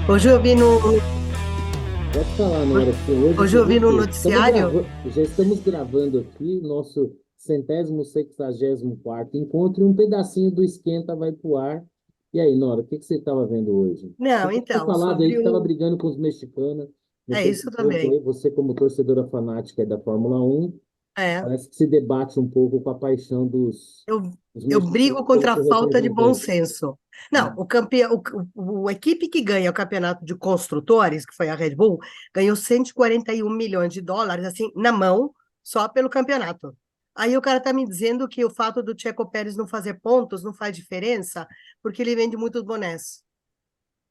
Hoje eu vi no, Pode falar, Nora, porque hoje hoje você eu viu vi o no quê? noticiário. Já estamos gravando aqui nosso 164º encontro e um pedacinho do Esquenta vai pro ar. E aí, Nora, o que que você estava vendo hoje? Você Não, tinha me então, falado aí que sobre estava o. brigando com os mexicanos, não É sei isso que ponto também. aí, você como torcedora fanática da Fórmula 1, É, parece que se debate um pouco com a paixão eu, dos eu brigo mexicanos como contra a seu falta de bom representante. senso. Não, Né? o campeão, o equipe que ganha o campeonato de construtores, que foi a Red Bull, ganhou 141 milhões de dólares, assim, na mão, só pelo campeonato. Aí o cara tá me dizendo que o fato do Checo Pérez não fazer pontos não faz diferença, porque ele vende muitos bonés.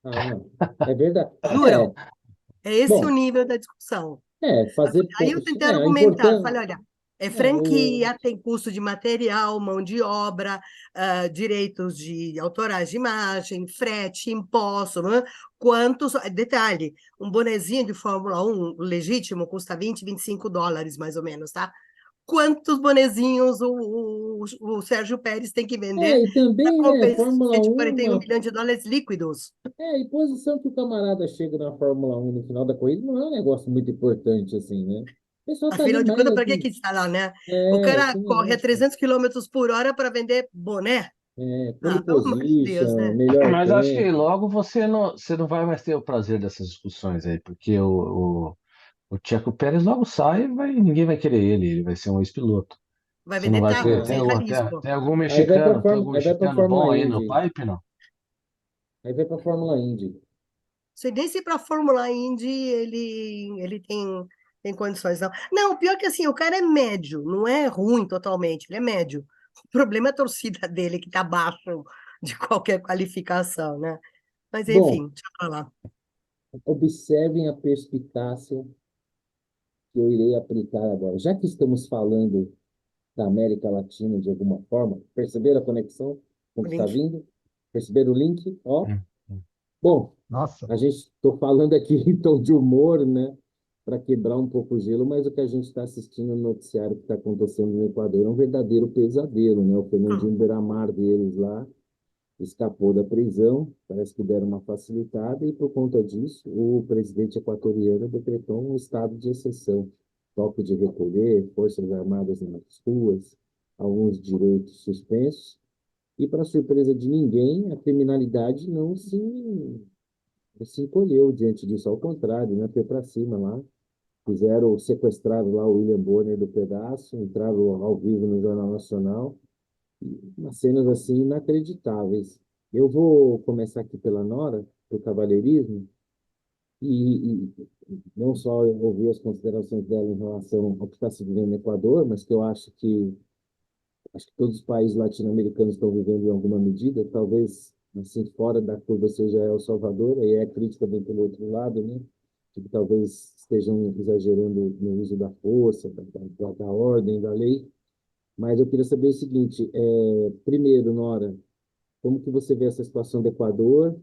Ah, é verdade. Juram? É esse o Bom, nível da discussão. fazer Aí eu pontos, tentei a argumentar, importância, falei, olha, é o franquia, tem custo de material, mão de obra, direitos autorais de imagem, frete, imposto, né? Quantos, detalhe, um bonezinho de Fórmula 1 legítimo custa 20, 25 dólares, mais ou menos, tá? Quantos bonezinhos o Sérgio Pérez tem que vender E para também, né, compensar Fórmula 1, 141 milhões de dólares líquidos? e posição que o camarada chega na Fórmula 1 no final da corrida não é um negócio muito importante assim, né? O pessoal tá ali Afinal de mais contas, para que assim, que está lá, né? O cara também corre a acho. 300 quilômetros por hora para vender boné. Pole Ah, pelo amor de Deus, position, né? melhor Mas acho que tempo. logo você não vai mais ter o prazer dessas discussões aí, porque o Checo Pérez logo sai e ninguém vai querer ele vai ser um ex-piloto. Vai Você não vender vai ter. carro, Ah, sem rabisco. aí Tem algum vai para mexicano Fórmula bom aí no Indy. pipe, não? Aí vai para Fórmula Indy. Sei nem se para a Fórmula Indy ele tem condições, não. Não, o pior é que assim, o cara é médio, não é ruim totalmente, ele é médio. O problema é a torcida dele, que está abaixo de qualquer qualificação, né? Mas Bom, enfim, deixa eu falar. observem a perspicácia que eu irei aplicar agora. Já que estamos falando da América Latina de alguma forma. Perceberam a conexão com o O que está link. vindo? Perceberam o link? Ó, Hum, hum. bom, Nossa. a gente estou falando aqui em tom de humor, né? Para quebrar um pouco o gelo, mas o que a gente está assistindo no noticiário que está acontecendo no Equador é um verdadeiro pesadelo, né? O Fernandinho Beiramar deles lá escapou da prisão, parece que deram uma facilitada, e por conta disso, o presidente equatoriano decretou um estado de exceção, toque de recolher, forças armadas nas ruas, alguns direitos suspensos, e para surpresa de ninguém, a criminalidade não se encolheu diante disso, ao contrário, né? Foi para cima lá, fizeram, sequestraram lá o William Bonner do pedaço, entraram ao vivo no Jornal Nacional, umas cenas assim inacreditáveis. Eu vou começar aqui pela Nora, do cavalheirismo, e não só ouvir as considerações dela em relação ao que está se vivendo no Equador, mas que eu acho que todos os países latino-americanos estão vivendo em alguma medida, talvez assim fora da curva seja El Salvador, e é crítica bem pelo outro lado, né? Que talvez estejam exagerando no uso da força, da ordem, da lei. Mas eu queria saber o seguinte, primeiro, Nora, como que você vê essa situação do Equador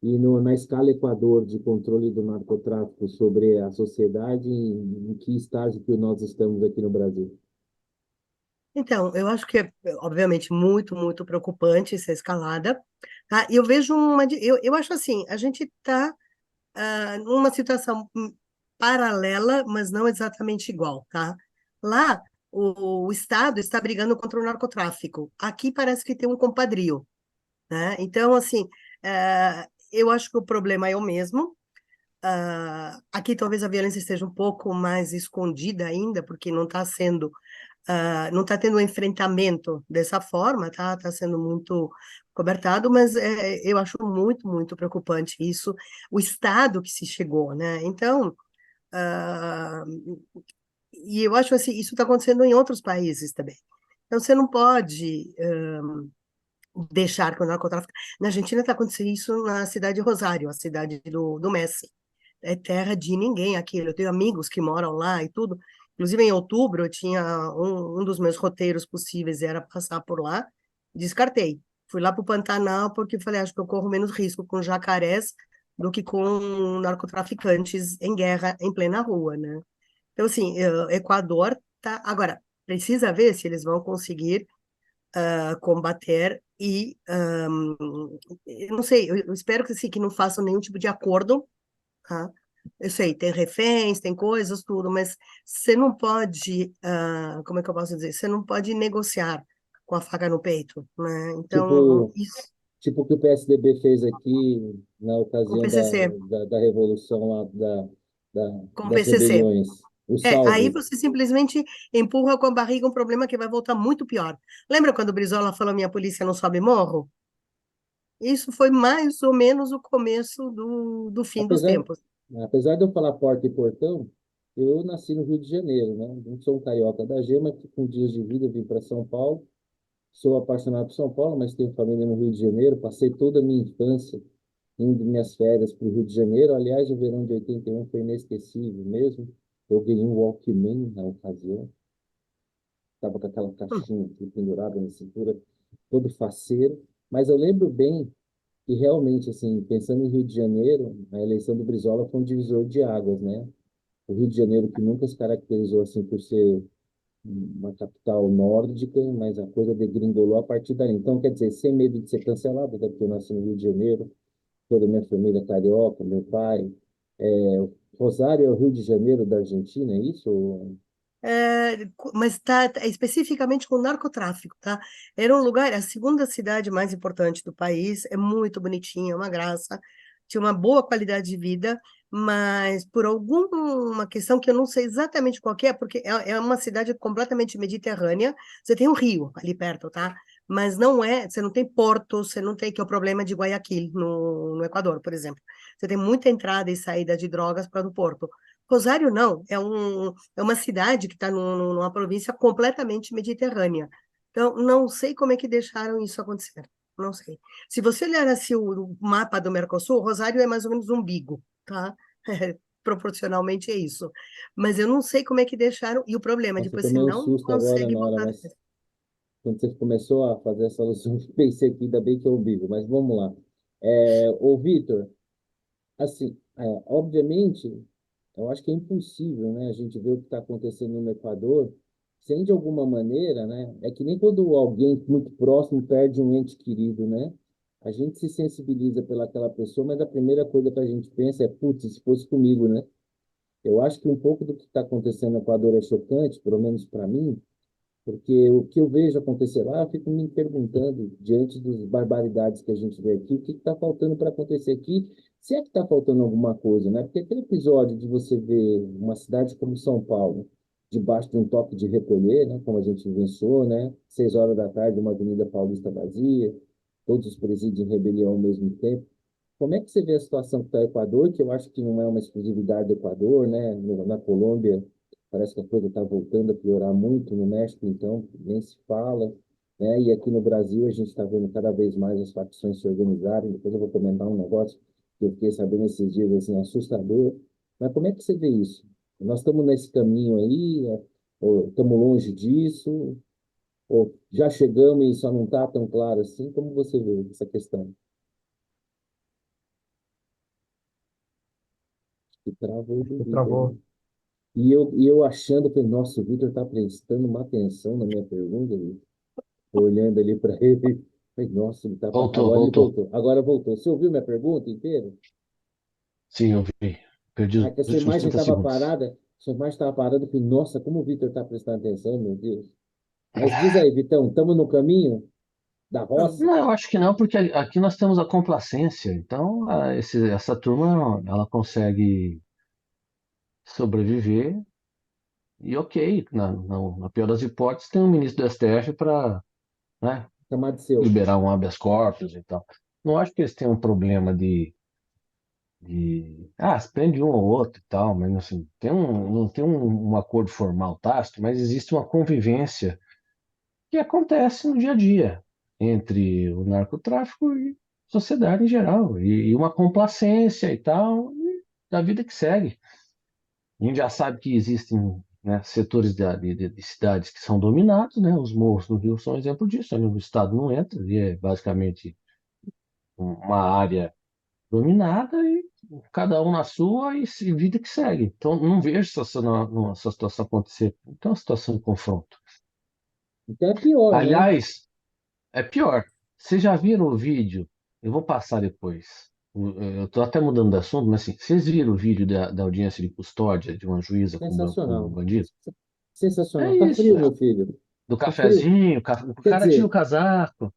e na escala Equador de controle do narcotráfico sobre a sociedade, em que estágio que nós estamos aqui no Brasil? Então, eu acho que é, obviamente, muito, muito preocupante essa escalada, tá? E eu vejo eu acho assim, a gente está numa situação paralela, mas não exatamente igual, tá? Lá, o Estado está brigando contra o narcotráfico. Aqui parece que tem um compadrio, né? Então, assim, eu acho que o problema é o mesmo. Aqui talvez a violência esteja um pouco mais escondida ainda, porque não está sendo não está tendo um enfrentamento dessa forma, tá? Está sendo muito cobertado, mas eu acho muito, muito preocupante isso, o estado que se chegou, né? Então, ah, e eu acho assim, isso está acontecendo em outros países também. Então, você não pode deixar que o narcotráfico... Na Argentina está acontecendo isso na cidade de Rosário, a cidade do Messi. É terra de ninguém aquilo. Eu tenho amigos que moram lá e tudo. Inclusive, em outubro, eu tinha um dos meus roteiros possíveis era passar por lá. Descartei. Fui lá para o Pantanal porque falei, acho que eu corro menos risco com jacarés do que com narcotraficantes em guerra em plena rua, né? Então, assim, Equador tá... Agora, precisa ver se eles vão conseguir combater e eu não sei, eu espero que, assim, que não façam nenhum tipo de acordo, tá? Eu sei, tem reféns, tem coisas, tudo, mas você não pode, como é que eu posso dizer? Você não pode negociar com a faca no peito, né? Então, Tipo, isso, tipo o que o PSDB fez aqui na com o ocasião PCC, da revolução lá, com o das PCC. rebeliões. O Aí salve. você simplesmente empurra com a barriga um problema que vai voltar muito pior. Lembra quando o Brizola falou minha polícia não sobe morro? Isso foi mais ou menos o começo do fim dos Apesar, tempos. apesar de eu falar porta e portão, eu nasci no Rio de Janeiro, né? Não sou um carioca da gema, que com dias de vida vim para São Paulo. Sou apaixonado por São Paulo, mas tenho família no Rio de Janeiro. Passei toda a minha infância indo minhas férias para o Rio de Janeiro. Aliás, o verão de 81 foi inesquecível mesmo. Eu ganhei um Walkman na ocasião. Estava com aquela Hum. caixinha aqui pendurada na cintura, todo faceiro. Mas eu lembro bem que realmente, assim, pensando em Rio de Janeiro, a eleição do Brizola foi um divisor de águas, né? O Rio de Janeiro, que nunca se caracterizou assim por ser uma capital nórdica, mas a coisa degringolou a partir dali. Então, quer dizer, sem medo de ser cancelado, até porque eu nasci no Rio de Janeiro, toda a minha família é carioca, meu pai. Rosário é o Rio de Janeiro da Argentina, é isso? Mas está especificamente com o narcotráfico, tá? Era um lugar, a segunda cidade mais importante do país, é muito bonitinha, é uma graça, tinha uma boa qualidade de vida, mas por alguma questão que eu não sei exatamente qual que é, porque é uma cidade completamente mediterrânea, você tem um rio ali perto, tá? Mas não é, você não tem porto, você não tem, que é o problema de Guayaquil, no Equador, por exemplo. Você tem muita entrada e saída de drogas para o porto. Rosário não, é uma cidade que está numa província completamente mediterrânea. Então, não sei como é que deixaram isso acontecer. Não sei. Se você olhar assim o mapa do Mercosul, Rosário é mais ou menos um umbigo, tá? Proporcionalmente é isso. Mas eu não sei como é que deixaram. E o problema, Nossa, eu depois você tomei um não susto agora consegue na hora, voltar mas atrás. quando você começou a fazer essa alusão, eu pensei aqui, ainda bem que eu vivo, mas vamos lá. Ô, Vitor, assim, obviamente, eu acho que é impossível, né, a gente ver o que está acontecendo no Equador sem, de alguma maneira, né, é que nem quando alguém muito próximo perde um ente querido, né, a gente se sensibiliza pelaquela pessoa, mas a primeira coisa que a gente pensa é, putz, se fosse comigo, né? Eu acho que um pouco do que está acontecendo no Equador é chocante, pelo menos para mim, porque o que eu vejo acontecer lá, eu fico me perguntando, diante das barbaridades que a gente vê aqui, o que está faltando para acontecer aqui, se é que está faltando alguma coisa, né? Porque aquele episódio de você ver uma cidade como São Paulo, debaixo de um toque de recolher, né? Como a gente vivenciou, né? 6 horas da tarde, uma Avenida Paulista vazia, todos os presídios em rebelião ao mesmo tempo. Como é que você vê a situação que está no Equador, que eu acho que não é uma exclusividade do Equador, né? Na Colômbia, parece que a coisa está voltando a piorar muito, no México, então, nem se fala, né? E aqui no Brasil a gente está vendo cada vez mais as facções se organizarem. Depois eu vou comentar um negócio que eu fiquei sabendo esses dias, assim, assustador. Mas como é que você vê isso? Nós estamos nesse caminho aí, ou estamos longe disso, ou já chegamos e só não está tão claro assim? Como você vê essa questão? Que travou do Você Vitor, né? travou. E eu achando que, nossa, o Vitor está prestando uma atenção na minha pergunta, Vitor. Olhando ali para ele. Falei, nossa, ele tá... Voltou, Agora ele voltou. voltou. Agora voltou. Você ouviu minha pergunta inteira? Sim, eu vi. Perdi Ah, os que a sua últimos imagem 30 estava segundos. parada. Sua imagem estava parada. Eu falei, nossa, como o Vitor está prestando atenção, meu Deus. Mas diz aí, Vitão, estamos no caminho da roça? Não, Não, eu acho que não, porque aqui nós temos a complacência. Então, essa turma, ela consegue sobreviver e ok. Na pior das hipóteses, tem um ministro do STF para, né, Chamar de seu. liberar um habeas corpus e tal. Não acho que eles tenham um problema se prende um ou outro e tal, mas assim, não tem um acordo formal tácito, mas existe uma convivência que acontece no dia a dia entre o narcotráfico e a sociedade em geral, e uma complacência e tal, e da vida que segue. A gente já sabe que existem, né, setores de cidades que são dominados, né? Os morros do Rio são um exemplo disso, onde o Estado não entra, e é basicamente uma área dominada e cada um na sua e vida que segue. Então, não vejo essa situação acontecer. Então, é uma situação de confronto. Então é pior, né? Aliás, é pior. Vocês já viram o vídeo? Eu vou passar depois. Eu estou até mudando de assunto, mas assim, vocês viram o vídeo da audiência de custódia de uma juíza com um Sensacional. bandido? É Sensacional. Tá isso. frio, meu filho. Do Tá frio. cafezinho, o Quer cara tira o dizer, casaco.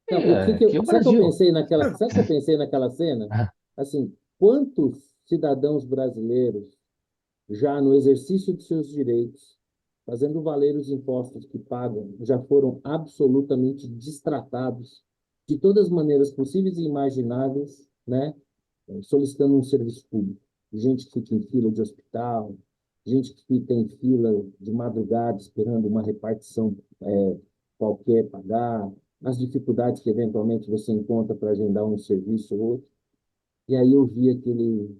não, o que Que é o sabe o que eu Brasil. pensei naquela, sabe o que eu pensei naquela cena? Assim, quantos cidadãos brasileiros já no exercício de seus direitos, fazendo valer os impostos que pagam, já foram absolutamente destratados de todas as maneiras possíveis e imagináveis, né? Solicitando um serviço público. Gente que fica em fila de hospital, gente que fica em fila de madrugada esperando uma repartição qualquer pagar, as dificuldades que eventualmente você encontra para agendar um serviço ou outro. E aí eu vi aquele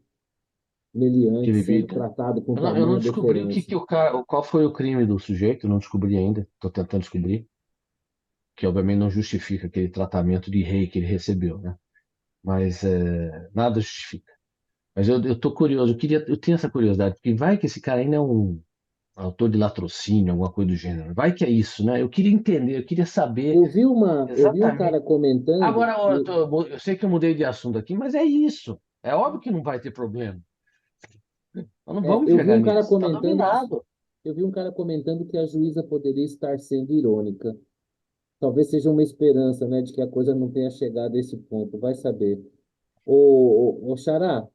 meliante Aquele sendo vídeo. tratado com Eu não tamanha descobri o que, deferência. que o cara, qual foi o crime do sujeito, eu não descobri ainda. Estou tentando descobrir, que obviamente não justifica aquele tratamento de rei que ele recebeu, né? Mas nada justifica. Mas eu tô curioso, eu tenho essa curiosidade, porque vai que esse cara ainda é um autor de latrocínio, alguma coisa do gênero. Vai que é isso, né? Eu queria entender, eu queria saber Eu vi um exatamente. cara comentando Agora, que eu sei que eu mudei de assunto aqui, mas é isso. É óbvio que não vai ter problema. Nós não vamos eu vi chegar um cara nisso. Está comentando que dominado. eu vi um cara comentando que a juíza poderia estar sendo irônica. Talvez seja uma esperança, né, de que a coisa não tenha chegado a esse ponto. Vai saber. Ô Xará,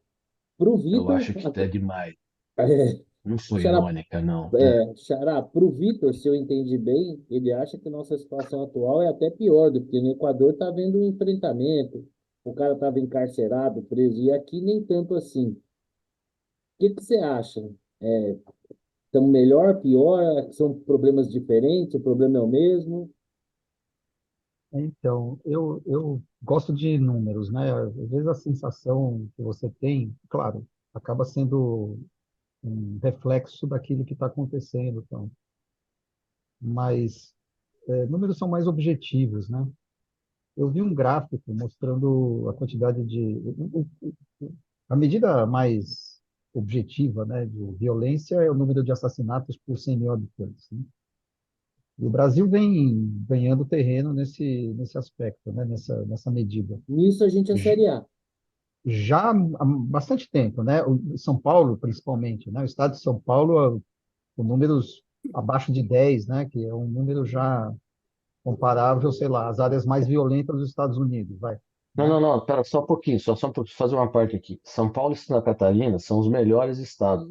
pro Eu Vitor, acho que é demais. é, Não foi Xará, irônica, não, né? Xará, pro Vitor, se eu entendi bem, ele acha que nossa situação atual é até pior do que no Equador está havendo um enfrentamento, o cara estava encarcerado, preso, e aqui nem tanto assim. O que você acha? Estamos melhor, pior? São problemas diferentes? O problema é o mesmo? Então, eu gosto de números, né? Às vezes a sensação que você tem, claro, acaba sendo um reflexo daquilo que está acontecendo, então. Mas números são mais objetivos, né? Eu vi um gráfico mostrando a quantidade a medida mais objetiva, né, de violência é o número de assassinatos por 100 mil habitantes, né? E o Brasil vem ganhando terreno nesse aspecto, né, nessa medida. Nisso a gente é Série A. Já há bastante tempo, né? O São Paulo, principalmente, né? O estado de São Paulo, com números abaixo de 10, né? Que é um número já comparável, sei lá, às áreas mais violentas dos Estados Unidos, vai, Não, né? não, não, pera só um pouquinho, só para fazer uma parte aqui. São Paulo e Santa Catarina são os melhores estados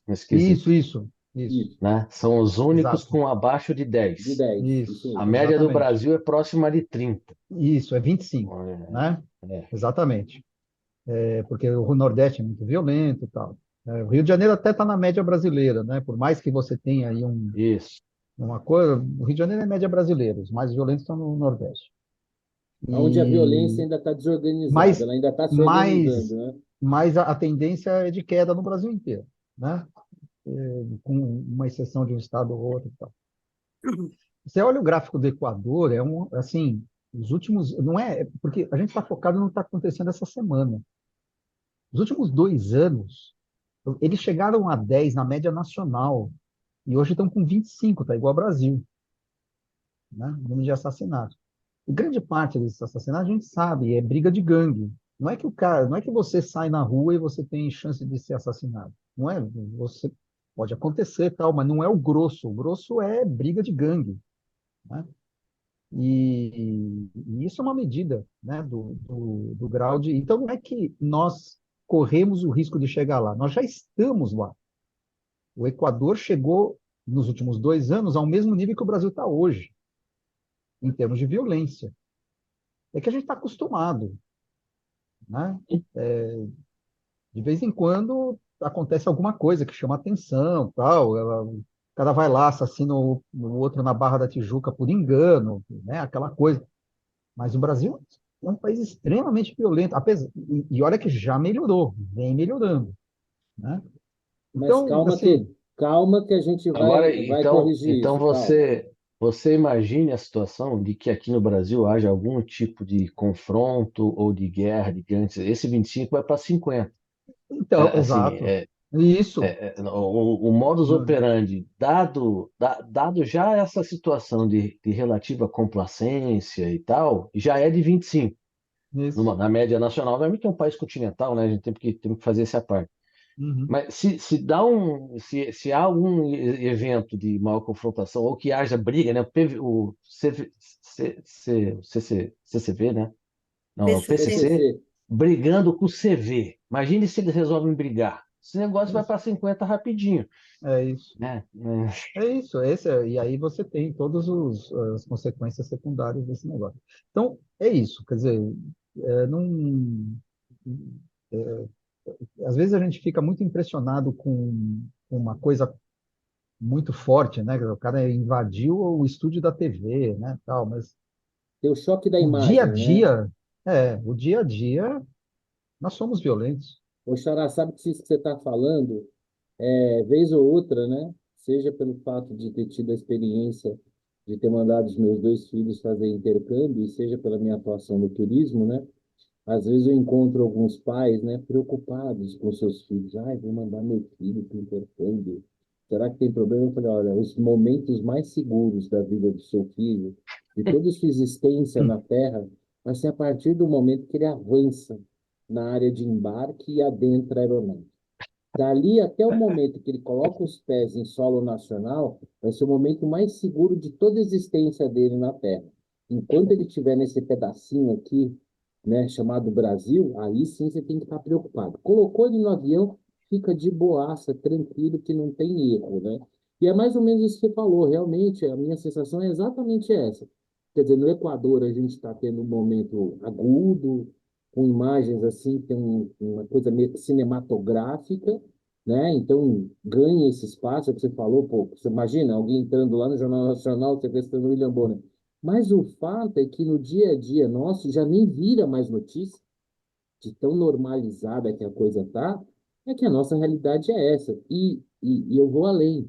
nesse quesito, Isso, Isso, né? São os únicos exato, com abaixo de de 10. 10. Isso isso, A aí. média do exatamente. Brasil é próxima de 30. Isso, é 25, né? É, Exatamente. Porque o Nordeste é muito violento e tal. O Rio de Janeiro até está na média brasileira, né? Por mais que você tenha aí isso. uma coisa, o Rio de Janeiro é média brasileira, os mais violentos estão no Nordeste. Onde a violência E ainda está desorganizada, mas, ela ainda está se mas, organizando, né? mas a tendência é de queda no Brasil inteiro, né? Com uma exceção de um estado ou outro e tal. Você olha o gráfico do Equador, assim, os últimos, não é, porque a gente está focado no que está acontecendo essa semana. Os últimos 2 anos, eles chegaram a 10 na média nacional e hoje estão com 25, tá igual ao Brasil, né? O número de assassinatos. E grande parte desses assassinatos a gente sabe, é briga de gangue. Não é que você sai na rua e você tem chance de ser assassinado. Não é, você pode acontecer tal, mas não é o grosso. O grosso é briga de gangue, né? E isso é uma medida, né, do grau de. Então, não é que nós corremos o risco de chegar lá, nós já estamos lá. O Equador chegou, nos últimos 2 anos, ao mesmo nível que o Brasil está hoje, em termos de violência. É que a gente está acostumado, né? De vez em quando acontece alguma coisa que chama atenção, tal. O cara vai lá, assassina o outro na Barra da Tijuca por engano, né? Aquela coisa. Mas o Brasil é um país extremamente violento, e olha que já melhorou, vem melhorando, né? Mas Então, assim, calma que a gente Agora, vai então, corrigir então isso, calma. você imagine a situação de que aqui no Brasil haja algum tipo de confronto ou de guerra de grandes. Esse 25 vai para 50. então, Assim, exato. Isso. O modus operandi, dado já essa situação de relativa complacência e tal, já é de 25. Isso. Na média nacional, obviamente é um país continental, né? A gente tem que fazer essa parte. Uhum. Mas se há algum evento de maior confrontação, ou que haja briga, né? O CCV, né? Não, o Sim. PCC PCC, brigando com o CV. Imagine se eles resolvem brigar. Esse negócio vai Isso. para 50 rapidinho, É isso. né? É isso. E aí você tem todas as consequências secundárias desse negócio. Então, é isso. Quer dizer, não, às vezes a gente fica muito impressionado com uma coisa muito forte, né? O cara invadiu o estúdio da TV, né? Tal, mas tem o choque da o dia a imagem, né? dia, o dia a dia, nós somos violentos. O Xará, sabe que isso que você está falando, vez ou outra, né? Seja pelo fato de ter tido a experiência de ter mandado os meus dois filhos fazer intercâmbio, e seja pela minha atuação no turismo, né? Às vezes eu encontro alguns pais, né, preocupados com seus filhos. Ai, vou mandar meu filho para o intercâmbio. Será que tem problema? Eu falei, olha, os momentos mais seguros da vida do seu filho, de toda a sua existência na Terra, vai ser a partir do momento que ele avança na área de embarque e adentra a aeronave. Dali até o momento que ele coloca os pés em solo nacional, vai ser o momento mais seguro de toda a existência dele na Terra. Enquanto ele estiver nesse pedacinho aqui, né, chamado Brasil, aí sim você tem que estar preocupado. Colocou ele no avião, fica de boaça, tranquilo, que não tem erro, né? E é mais ou menos isso que você falou, realmente, a minha sensação é exatamente essa. Quer dizer, no Equador a gente está tendo um momento agudo, com imagens assim, tem uma coisa meio cinematográfica, né? Então, ganha esse espaço, é o que você falou, pô, você imagina alguém entrando lá no Jornal Nacional, você entrevistando o William Bonner. Mas o fato é que no dia a dia nosso já nem vira mais notícia, de tão normalizada que a coisa tá, é que a nossa realidade é essa. E eu vou além.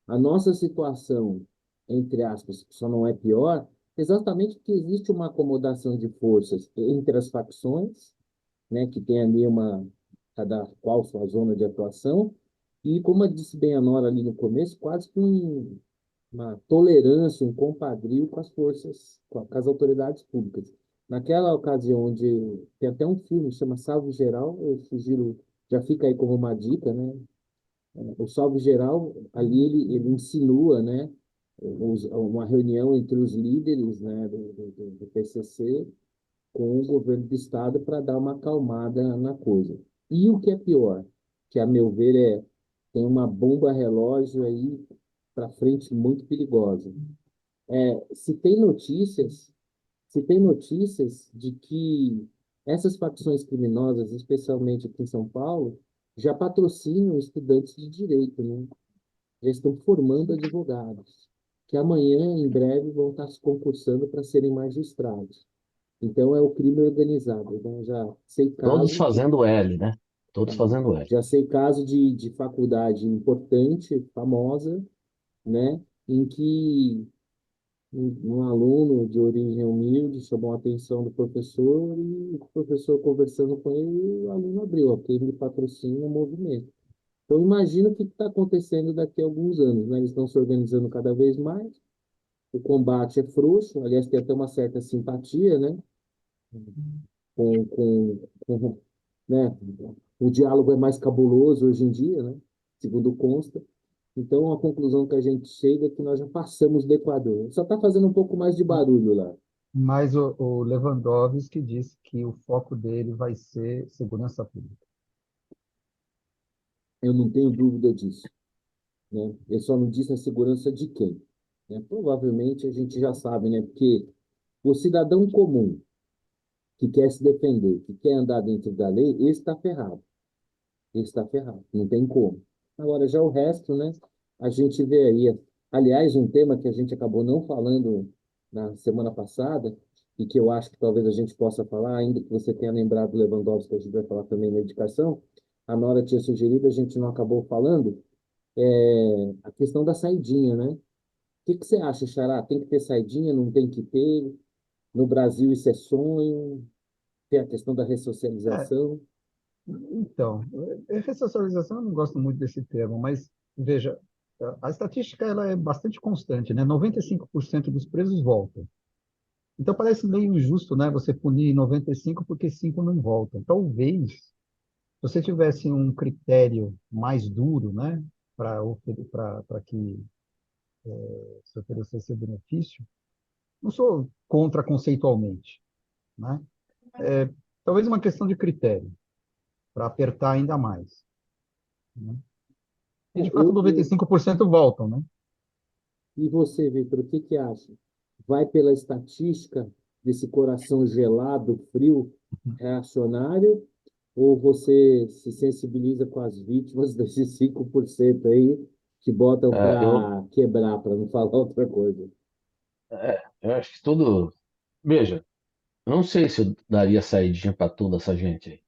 A nossa situação, entre aspas, só não é pior, exatamente porque existe uma acomodação de forças entre as facções, né, que tem ali cada qual sua zona de atuação, e como eu disse bem a Nora ali no começo, quase que uma tolerância, um compadrio com as forças, com as autoridades públicas. Naquela ocasião onde tem até um filme que chama Salve Geral, eu sugiro, já fica aí como uma dica, né? O Salve Geral, ali ele insinua, né, uma reunião entre os líderes, né, do PCC com o governo do estado para dar uma acalmada na coisa. E o que é pior, que a meu ver tem uma bomba relógio aí para frente muito perigosa. Se tem notícias de que essas facções criminosas, especialmente aqui em São Paulo, já patrocinam estudantes de direito, né? Já estão formando advogados, que amanhã, em breve, vão estar se concursando para serem magistrados. Então, é o crime organizado. Né? Já sei Todos caso de, fazendo L, né? Todos fazendo L. já sei caso de faculdade importante, famosa, né? Em que um aluno de origem humilde chamou a atenção do professor e o professor conversando com ele, o aluno abriu, ok, ele patrocina o movimento. Então, imagina o que está acontecendo daqui a alguns anos, né? Eles estão se organizando cada vez mais, o combate é frouxo, aliás, tem até uma certa simpatia, né? Com, né? O diálogo é mais cabuloso hoje em dia, né? Segundo consta. Então, a conclusão que a gente chega é que nós já passamos do Equador. Só está fazendo um pouco mais de barulho lá. Mas o Lewandowski disse que o foco dele vai ser segurança pública. Eu não tenho dúvida disso, né? Ele só não disse a segurança de quem, né? Provavelmente a gente já sabe, né? Porque o cidadão comum que quer se defender, que quer andar dentro da lei, esse está ferrado. Esse está ferrado. Não tem como. Agora, já o resto, né? A gente vê aí. Aliás, um tema que a gente acabou não falando na semana passada, e que eu acho que talvez a gente possa falar, ainda que você tenha lembrado do Lewandowski, que a gente vai falar também na educação, a Nora tinha sugerido, a gente não acabou falando, a questão da saidinha, né? O que você acha, Xará? Tem que ter saidinha, não tem que ter? No Brasil isso é sonho? Tem a questão da É, ressocialização? Então, ressocialização eu não gosto muito desse termo, mas veja, a estatística ela é bastante constante, né? 95% dos presos voltam. Então parece meio injusto, né? Você punir 95 porque 5 não voltam. Talvez, se você tivesse um critério mais duro, né? Para que se oferecesse o benefício, não sou contra conceitualmente, né? Talvez uma questão de critério, para apertar ainda mais, né? E, de fato, Eu, 95% voltam, né? e você, Vitor, o que que acha? Vai pela estatística desse coração gelado, frio, reacionário, ou você se sensibiliza com as vítimas desses 5% aí que botam É, para quebrar, para não falar outra coisa? eu acho que tudo. Veja, eu não sei se eu daria saidinha para toda essa gente aí.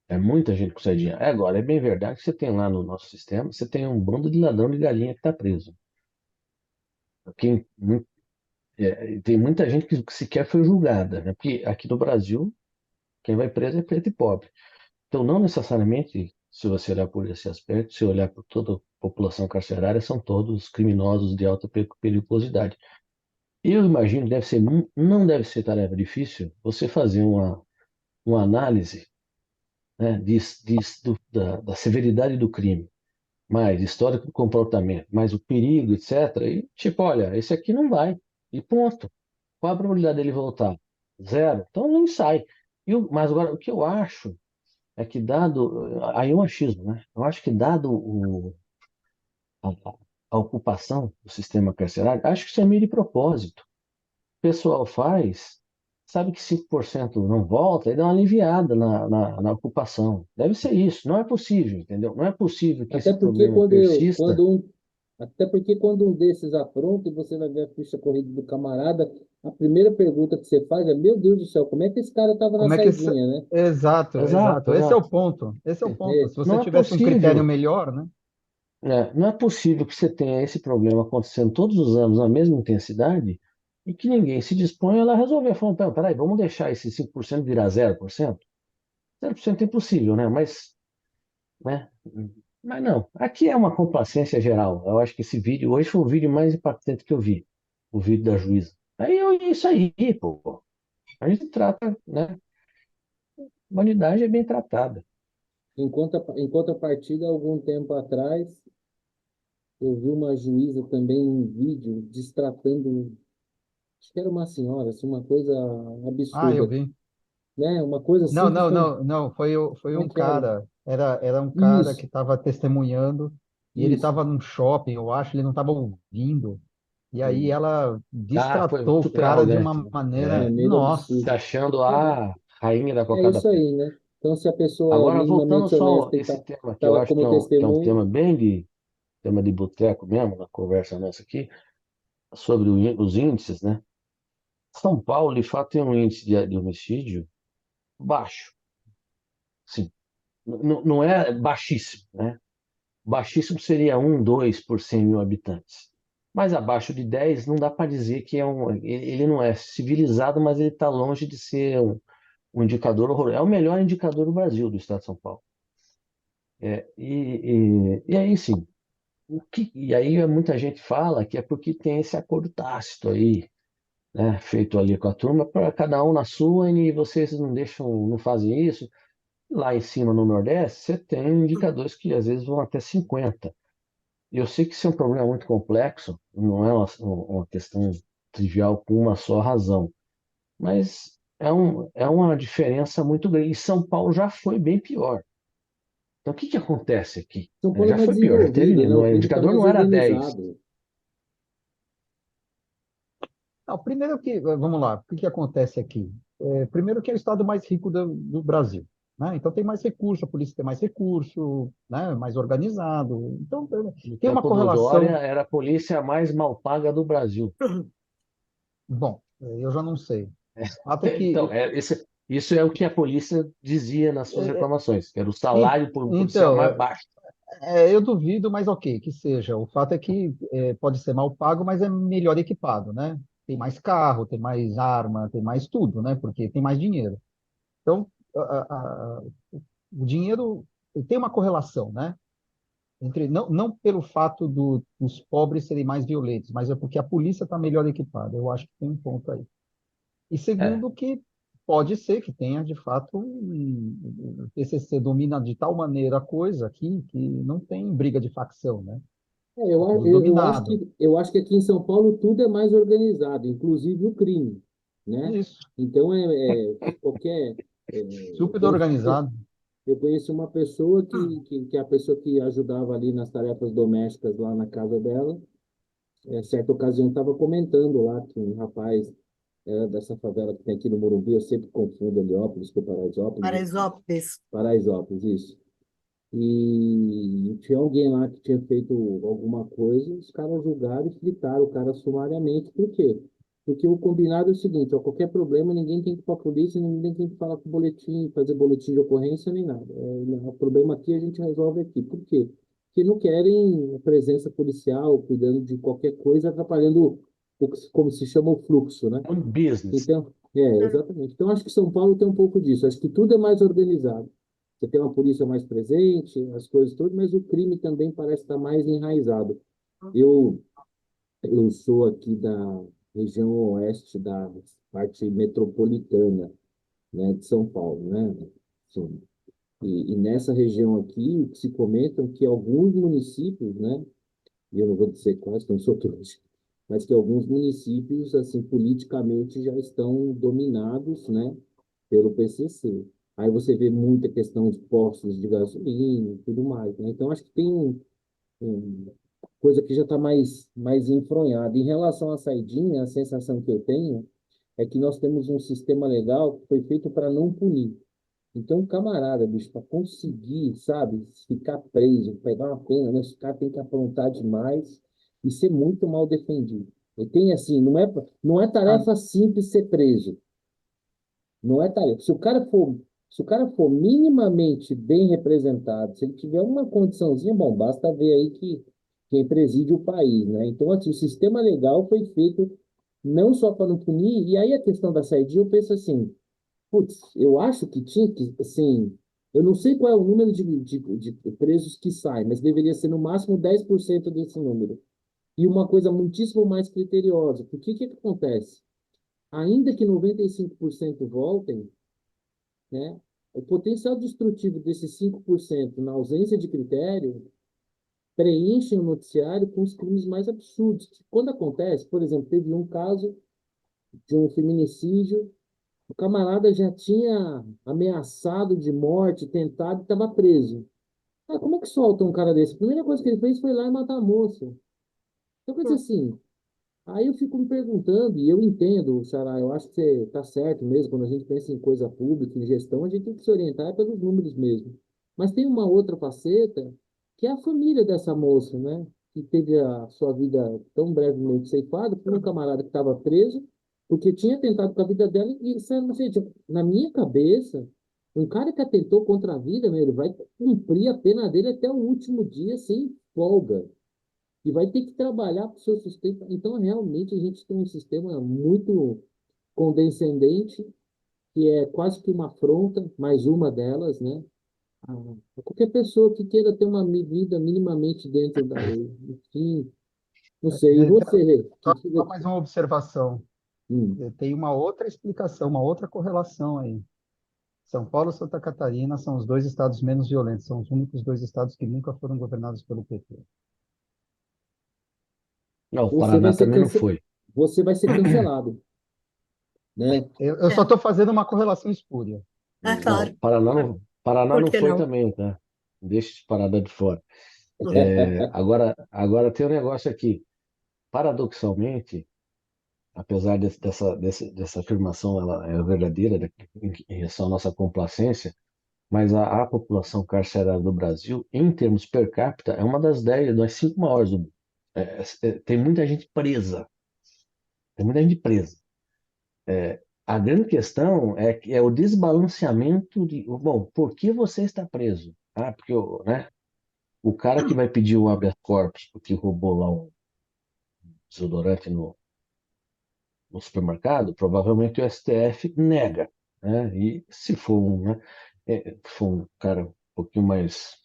É muita gente com saidinha. Agora, é bem verdade que você tem lá no nosso sistema, você tem um bando de ladrão de galinha que está preso. Quem, tem muita gente que sequer foi julgada, né? Porque aqui no Brasil, quem vai preso é preto e pobre. Então, não necessariamente, se você olhar por esse aspecto, se olhar por toda a população carcerária, são todos criminosos de alta periculosidade. Eu imagino que não deve ser tarefa difícil você fazer uma análise, né, da severidade do crime, mais histórico do comportamento, mais o perigo, etc. E, tipo, olha, esse aqui não vai. E ponto. Qual a probabilidade dele voltar? Zero. Então, não sai. Mas agora, o que eu acho é que dado, aí é um achismo, né? Eu acho que dado a, a ocupação do sistema carcerário, acho que isso é meio de propósito. O pessoal faz, sabe que 5% não volta e dá uma aliviada na ocupação. Deve ser isso. Não é possível, entendeu? Não é possível que Até esse porque problema persista. quando um desses apronta e você vai ver a ficha corrida do camarada, a primeira pergunta que você faz é, meu Deus do céu, como é que esse cara estava na Como é que esse... saidinha, né? Exato, Exato, exato. Esse é o exato. ponto. Esse é o ponto. É, Se você Não é tivesse um critério possível, melhor, né? né? Não é possível que você tenha esse problema acontecendo todos os anos na mesma intensidade e que ninguém se dispõe a lá resolver. Falando, peraí, vamos deixar esse 5% virar 0%? 0% é impossível, né? Né? Mas não, aqui é uma complacência geral. Eu acho que esse vídeo hoje foi o vídeo mais impactante que eu vi, o vídeo da juíza. Isso aí, pô. A gente trata, né? Humanidade é bem tratada. em contrapartida, algum tempo atrás, eu vi uma juíza também em um vídeo destratando, acho que era uma senhora, assim, uma coisa Ah, eu absurda, vi. né? Uma coisa Não, assim que não, foi, não, não. Foi como é um que era? cara. Era um cara que Isso, estava testemunhando e ele isso. estava num shopping, eu acho, ele não estava ouvindo. E aí ela Ah, foi destratou o super cara de arrogante, uma né? maneira. É, Maneira se Nossa! absurda. achando Então, a rainha da é cocada isso preta. aí, né? Então, se a pessoa Agora, voltando minimamente só honesta e esse tema, que tá eu lá acho como que é um testemunha, tema tema de boteco mesmo, na conversa nossa aqui, sobre os índices, né? São Paulo, de fato, tem um índice de homicídio baixo. Sim, não é baixíssimo, né? Baixíssimo seria 2 por 100 mil habitantes. Mas abaixo de 10 não dá para dizer que ele não é civilizado, mas ele está longe de ser um indicador horroroso. É o melhor indicador do Brasil, do estado de São Paulo. E aí sim, e aí muita gente fala que é porque tem esse acordo tácito aí, né, feito ali com a turma, para cada um na sua, e vocês não deixam, não fazem isso. Lá em cima no Nordeste, você tem indicadores que às vezes vão até 50. E eu sei que isso é um problema muito complexo, não é uma questão trivial com uma só razão, mas é uma diferença muito grande. E São Paulo já foi bem pior. Então, o que que acontece aqui? São Paulo é Já mais foi pior, já teve, desenvolvido, né? O o crime está indicador mais não era 10. organizado. Não, primeiro que, vamos lá, o que que acontece aqui? Primeiro que é o estado mais rico do Brasil, né? Então tem mais recurso, a polícia tem mais recurso, né? Mais organizado. Então No tem uma tempo do Dória, correlação. era a polícia mais mal paga do Brasil. Bom, eu já não sei. O fato é Então, que, isso é o que a polícia dizia nas suas é, é, reclamações, que era o en- salário policial então, mais baixo. eu duvido, mas ok, que seja. O fato é que pode ser mal pago, mas é melhor equipado, né? Tem mais carro, tem mais arma, tem mais tudo, né? Porque tem mais dinheiro. Então, o dinheiro tem uma correlação, né? Não pelo fato dos pobres serem mais violentos, mas é porque a polícia está melhor equipada. Eu acho que tem um ponto aí. E É, segundo, que pode ser que tenha, de fato, o PCC domina de tal maneira a coisa que não tem briga de facção, né? É tudo dominado. Eu acho que aqui em São Paulo tudo é mais organizado, inclusive o crime, né? Isso, Então, qualquer... eu super conheço, organizado. eu conheço uma pessoa que é a pessoa que ajudava ali nas tarefas domésticas lá na casa dela. Certa ocasião estava comentando lá que um rapaz era dessa favela que tem aqui no Morumbi, eu sempre confundo Heliópolis com Paraisópolis. Paraisópolis. Paraisópolis, isso. E tinha alguém lá que tinha feito alguma coisa, os caras julgaram e fritaram o cara sumariamente. Por quê? Porque o combinado é o seguinte, ó, qualquer problema, ninguém tem que ir para a polícia, ninguém tem que falar com boletim, fazer boletim de ocorrência, nem nada. O problema aqui a gente resolve aqui. Por quê? Porque não querem a presença policial cuidando de qualquer coisa, atrapalhando como se chama o fluxo, né? um business. Então, exatamente. Então, acho que São Paulo tem um pouco disso. Acho que tudo é mais organizado. Você tem uma polícia mais presente, as coisas todas, mas o crime também parece estar mais enraizado. Eu, eu sou aqui da região oeste da parte metropolitana, né, de São Paulo, né? Sim. E nessa região aqui, o que se comentam que alguns municípios, né, e eu não vou dizer quais, que eu não sou todos, mas que alguns municípios, assim, politicamente já estão dominados, né, pelo PCC. Aí você vê muita questão de postos de gasolina e tudo mais, né? Então, acho que tem coisa que já está mais enfronhada. Em relação à saidinha, a sensação que eu tenho é que nós temos um sistema legal que foi feito para não punir. Então, camarada, bicho, para conseguir, sabe, ficar preso, pegar uma pena, né? Esse cara tem que aprontar demais e ser muito mal defendido. E tem assim, não é Ah, tarefa simples ser preso. Não é tarefa. Se o cara for minimamente bem representado, se ele tiver uma condiçãozinha, bom, basta ver aí que quem preside o país, né? Então, assim, o sistema legal foi feito não só para não punir, e aí a questão da saída, eu penso assim, putz, eu acho que tinha que, assim, eu não sei qual é o número de presos que saem, mas deveria ser no máximo 10% desse número. E uma coisa muitíssimo mais criteriosa. Porque o que que acontece? Ainda que 95% voltem, né, o potencial destrutivo desses 5% na ausência de critério preenchem o noticiário com os crimes mais absurdos. Quando acontece, por exemplo, teve um caso de um feminicídio. O camarada já tinha ameaçado de morte, tentado e estava preso. Ah, como é que solta um cara desse? A primeira coisa que ele fez foi ir lá e matar a moça. Então, coisa assim. Aí eu fico me perguntando, e eu entendo, Xará, eu acho que você está certo mesmo, quando a gente pensa em coisa pública, em gestão, a gente tem que se orientar pelos números mesmo. Mas tem uma outra faceta, que é a família dessa moça, né? Que teve a sua vida tão brevemente ceifada por um camarada que estava preso, porque tinha tentado com a vida dela, e, sabe, gente, na minha cabeça, um cara que atentou contra a vida, né, ele vai cumprir a pena dele até o último dia, sem folga e vai ter que trabalhar para o seu sustento. Então, realmente, a gente tem um sistema muito condescendente, que é quase que uma afronta, mais uma delas, né? A qualquer pessoa que queira ter uma vida minimamente dentro da lei. Enfim, não sei. E você? só mais uma observação. Hum. Tem uma outra explicação, uma outra correlação aí. São Paulo e Santa Catarina são os dois estados menos violentos, são os únicos dois estados que nunca foram governados pelo PT. Não, o Você vai Paraná ser também não foi. você vai ser cancelado, né? Eu só É, estou fazendo uma correlação espúria. Não, claro. Paraná Por não que foi não? também, tá? Deixa esse Paraná de fora. Agora tem um negócio aqui. Paradoxalmente, apesar dessa afirmação ela é verdadeira em relação à nossa complacência, mas a população carcerária do Brasil, em termos per capita, é uma das 5 maiores do mundo. Tem muita gente presa. Tem muita gente presa. A grande questão é o desbalanceamento de, bom, por que você está preso? Ah, porque né, o cara que vai pedir o habeas corpus porque roubou lá um desodorante no supermercado, provavelmente o STF nega, né? E se for um, né? foi um cara um pouquinho mais,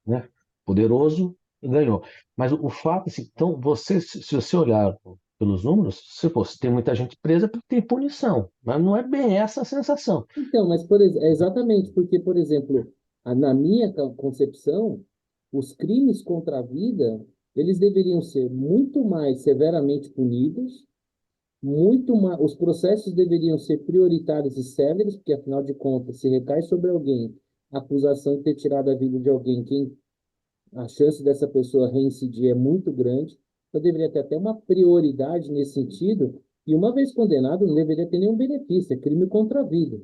né, poderoso e ganhou. Mas o fato, assim, então, se você olhar pelos números, se tem muita gente presa porque tem punição, mas não é bem essa a sensação. Então, mas é exatamente porque, por exemplo, na minha concepção, os crimes contra a vida, eles deveriam ser muito mais severamente punidos, muito mais, os processos deveriam ser prioritários e céleres, porque afinal de contas, se recai sobre alguém a acusação de ter tirado a vida de alguém, quem a chance dessa pessoa reincidir é muito grande, então deveria ter até uma prioridade nesse sentido, e uma vez condenado, não deveria ter nenhum benefício, é crime contra a vida,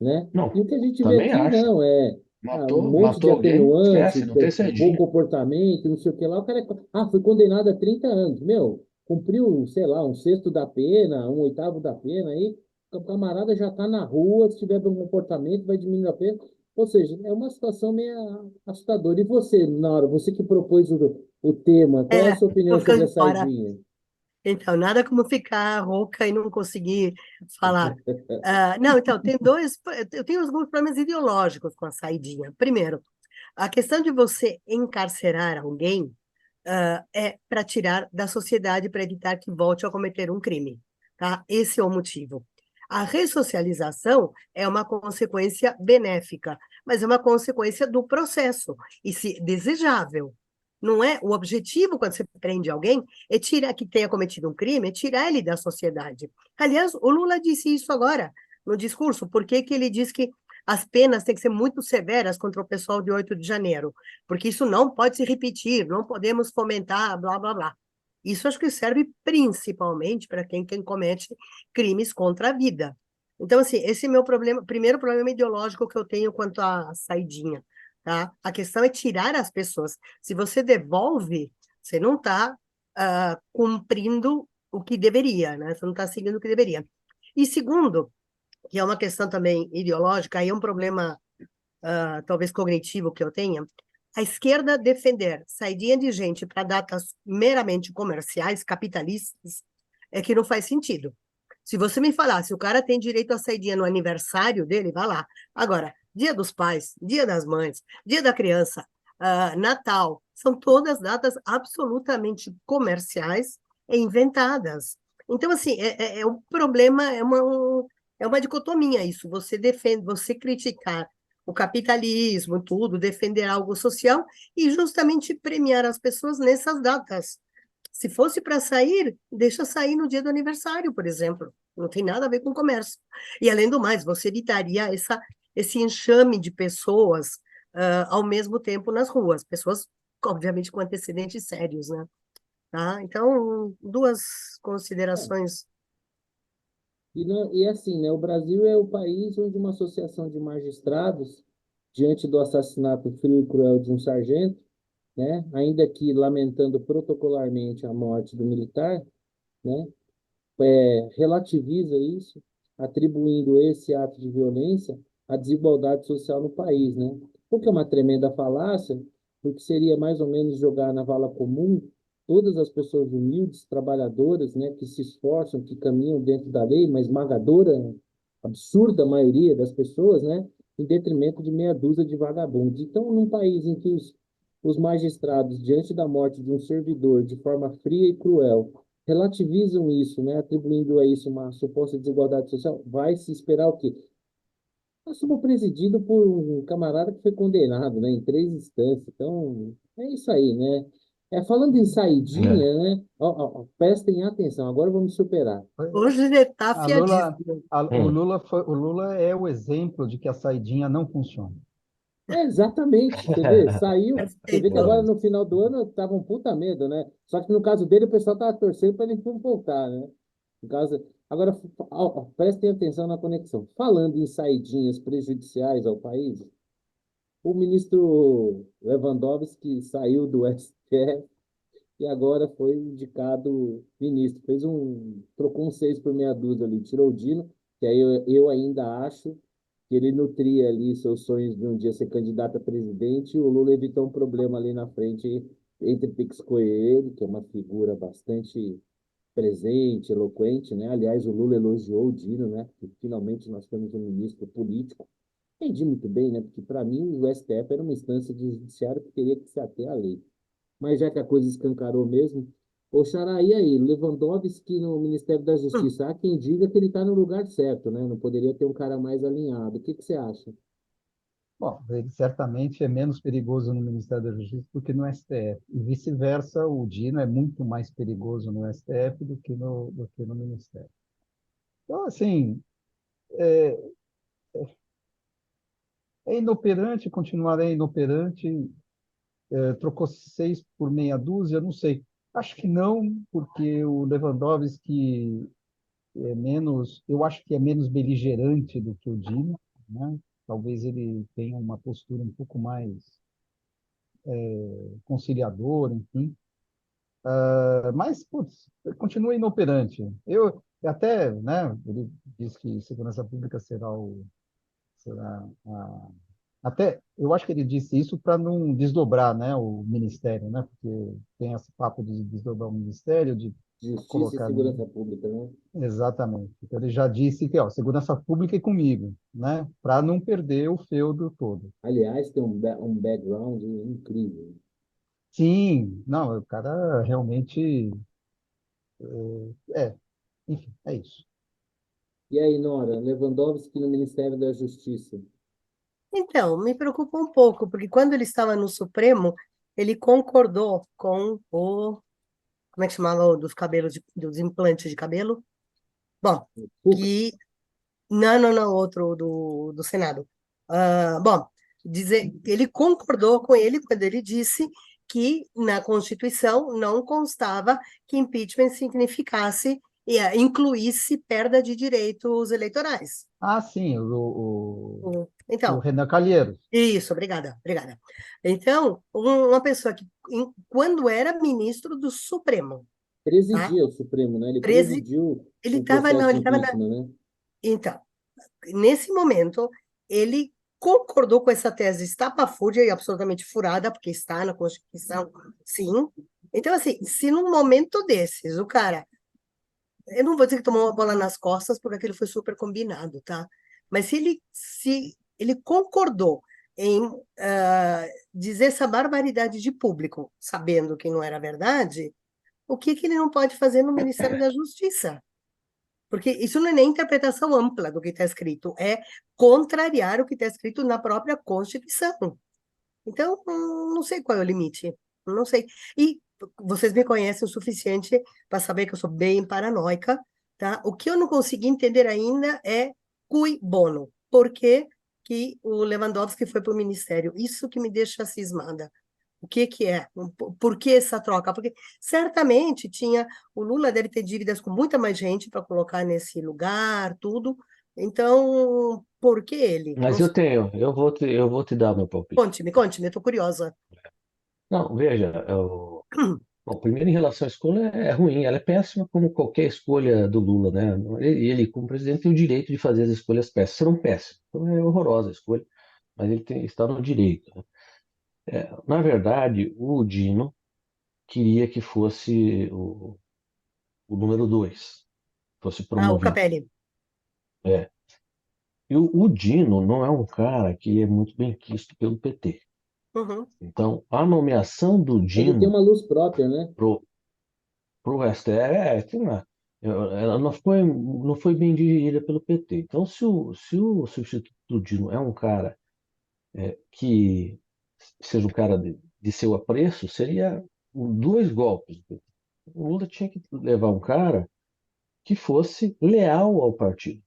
né? E Não, o que a gente vê também aqui, acho. não, um monte de Matou alguém, atenuante, esquece, não tem bom saidinha. comportamento, não sei o que lá, o cara foi condenado a 30 anos, meu, cumpriu, sei lá, um sexto da pena, um oitavo da pena, aí o camarada já está na rua, se tiver bom comportamento, vai diminuir a pena, ou seja, é uma situação meio assustadora. E você, Nora, você que propôs o tema, qual é a É, sua tô opinião sobre a ficando fora. saidinha? Então, nada como ficar rouca e não conseguir falar. Não, então, eu tenho alguns problemas ideológicos com a saidinha. Primeiro, a questão de você encarcerar alguém, é para tirar da sociedade, para evitar que volte a cometer um crime, tá? Esse é o motivo. A ressocialização é uma consequência benéfica, mas é uma consequência do processo, e se desejável. Não é o objetivo quando você prende alguém é tirar que tenha cometido um crime, é tirar ele da sociedade. Aliás, o Lula disse isso agora no discurso. Por que que ele diz que as penas têm que ser muito severas contra o pessoal de 8 de janeiro? Porque isso não pode se repetir, não podemos fomentar, blá, blá, blá. Isso acho que serve principalmente para quem comete crimes contra a vida. Então, assim, esse é meu problema, primeiro problema ideológico que eu tenho quanto à saidinha, tá? A questão é tirar as pessoas. Se você devolve, você não está cumprindo o que deveria, né? Você não está seguindo o que deveria. E segundo, que é uma questão também ideológica, aí é um problema talvez cognitivo que eu tenha, a esquerda defender saidinha de gente para datas meramente comerciais, capitalistas, é que não faz sentido. Se você me falar, se o cara tem direito a saidinha no aniversário dele, vá lá. Agora, Dia dos Pais, Dia das Mães, Dia da Criança, Natal, são todas datas absolutamente comerciais e inventadas. Então, assim, é um problema, é uma dicotomia isso. Você defende, você criticar o capitalismo, tudo, defender algo social e justamente premiar as pessoas nessas datas. Se fosse para sair, deixa sair no dia do aniversário, por exemplo. Não tem nada a ver com comércio. E, além do mais, você evitaria esse enxame de pessoas ao mesmo tempo nas ruas. Pessoas, obviamente, com antecedentes sérios, né? Tá? Então, duas considerações. E assim, né, o Brasil é o país onde uma associação de magistrados, diante do assassinato frio e cruel de um sargento, né, ainda que lamentando protocolarmente a morte do militar, né, relativiza isso, atribuindo esse ato de violência à desigualdade social no país, né? O que é uma tremenda falácia, porque seria mais ou menos jogar na vala comum todas as pessoas humildes, trabalhadoras, né, que se esforçam, que caminham dentro da lei, mas esmagadora, absurda maioria das pessoas, né, em detrimento de meia dúzia de vagabundos. Então, num país em que os magistrados, diante da morte de um servidor, de forma fria e cruel, relativizam isso, né, atribuindo a isso uma suposta desigualdade social, vai se esperar o quê? Assumo presidido por um camarada que foi condenado, né, em 3 instâncias. Então, é isso aí, né? Falando em É. saidinha, né? Prestem atenção, agora vamos superar. Hoje ele está A Lula, afiadíssimo. Hum. O Lula é o exemplo de que a saidinha não funciona. Exatamente, você vê, saiu. Você vê que Perfeito. agora no final do ano tava um puta medo, né? Só que no caso dele, o pessoal tava torcendo para ele não voltar, né? No caso, agora, prestem atenção na conexão. Falando em saidinhas prejudiciais ao país, o ministro Lewandowski saiu do STF e agora foi indicado ministro. Trocou um 6 por meia dúzia ali, tirou o Dino, que aí eu ainda acho que ele nutria ali seus sonhos de um dia ser candidato a presidente, e o Lula evitou um problema ali na frente entre Pix Coelho, que é uma figura bastante presente, eloquente, né? Aliás, o Lula elogiou o Dino, né? Que finalmente nós temos um ministro político entendi muito bem, né? Porque para mim o STF era uma instância de judiciário que teria que se ater à lei. Mas já que a coisa escancarou mesmo, ô Xará, e aí? Lewandowski no Ministério da Hum. Justiça, há quem diga que ele está no lugar certo, né? Não poderia ter um cara mais alinhado. O que que você acha? Bom, ele certamente é menos perigoso no Ministério da Justiça do que no STF. E vice-versa, o Dino é muito mais perigoso no STF do que no Ministério. Então, assim, é inoperante, continuará inoperante. Trocou 6 por meia dúzia, não sei. Acho que não, porque o Lewandowski é menos, eu acho que é menos beligerante do que o Dino, né? Talvez ele tenha uma postura um pouco mais conciliadora, enfim. Mas, putz, continua inoperante. Eu até, né, ele diz que segurança pública será até, eu acho que ele disse isso para não desdobrar, né, o ministério, né, porque tem esse papo de desdobrar o ministério, de Justiça e colocar segurança pública, né? exatamente. Então ele já disse que, ó, segurança pública é comigo, né, para não perder o feudo todo. Aliás, tem um background incrível. Sim, não, o cara realmente enfim, é isso. E aí, Nora, Lewandowski no Ministério da Justiça. Então, me preocupa um pouco, porque quando ele estava no Supremo, ele concordou com o, como é que chamava, o dos cabelos, dos implantes de cabelo? Bom, Fux, que, não, não, não, outro do Senado. Bom, ele concordou com ele quando ele disse que na Constituição não constava que impeachment significasse e incluísse perda de direitos eleitorais. Ah, sim, o Então, Renan Calheiros. isso, obrigada, obrigada. Então, uma pessoa que, quando era ministro do Supremo, tá? presidia o Supremo, né? Ele Presi, presidiu ele o estava, não, processo de ele estava na. impeachment, né? Então, nesse momento, ele concordou com essa tese estapafúrdia e absolutamente furada, porque está na Constituição, sim. Então, assim, se num momento desses, o cara, eu não vou dizer que tomou uma bola nas costas, porque aquilo foi super combinado, tá? Mas se ele concordou em dizer essa barbaridade de público, sabendo que não era verdade, o que que ele não pode fazer no Ministério da Justiça? Porque isso não é nem interpretação ampla do que está escrito, é contrariar o que está escrito na própria Constituição. Então, não sei qual é o limite, não sei. E vocês me conhecem o suficiente para saber que eu sou bem paranoica, tá? O que eu não consegui entender ainda é cui bono. Por que que o Lewandowski foi para o ministério? Isso que me deixa cismada. O que que é? Por que essa troca? Porque certamente tinha, o Lula deve ter dívidas com muita mais gente para colocar nesse lugar, tudo. Então, por que ele? Não Mas eu sei. tenho, eu vou te dar meu palpite. Conte-me, eu estou curiosa. Não, veja, bom, primeiro em relação à escolha é ruim, ela é péssima como qualquer escolha do Lula, né? Ele, como presidente, tem o direito de fazer as escolhas péssimas, serão péssimas, então é horrorosa a escolha, mas ele está no direito, né? Na verdade, o Dino queria que fosse o número dois, fosse Ah, o promovido. Capelli. É. E o Dino não é um cara que é muito bem quisto pelo PT. Uhum. Então, a nomeação do Ele tem Dino uma luz própria, né? pro, pro STF, tem uma, ela não foi bem dirigida pelo PT. Então, se o substituto do Dino é um cara que seja um cara de seu apreço, seria dois golpes. O Lula tinha que levar um cara que fosse leal ao partido.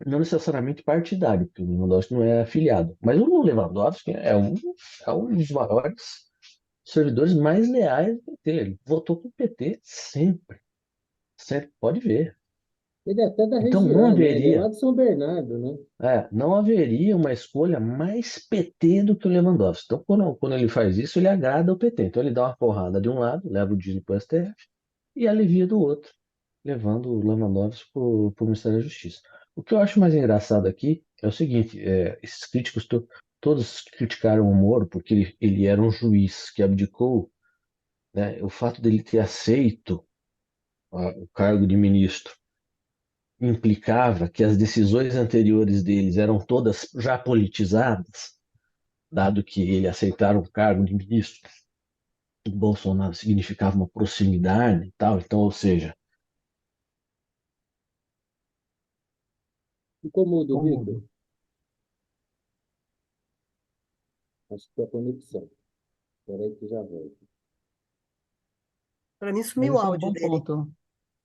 Não necessariamente partidário, porque o Lewandowski não é afiliado. Mas o Lewandowski é um dos maiores servidores mais leais do PT. Ele votou com o PT sempre. Sempre, pode ver. Ele é até da Então não região, né? Ele é lá haveria, de São Bernardo, né? não haveria uma escolha mais PT do que o Lewandowski. Então, quando ele faz isso, ele agrada o PT. Então, ele dá uma porrada de um lado, leva o Dino para o STF e alivia do outro, levando o Lewandowski para o Ministério da Justiça. O que eu acho mais engraçado aqui é o seguinte: esses críticos todos criticaram o Moro porque ele era um juiz que abdicou, né, o fato dele ter aceito o cargo de ministro implicava que as decisões anteriores deles eram todas já politizadas, dado que ele aceitaram o cargo de ministro do Bolsonaro significava uma proximidade e tal, então, ou seja, Ficou mudo, Victor? Como Acho que foi a conexão. Espera aí que já volto. Para mim Mas sumiu o esse é um áudio bom dele. ponto.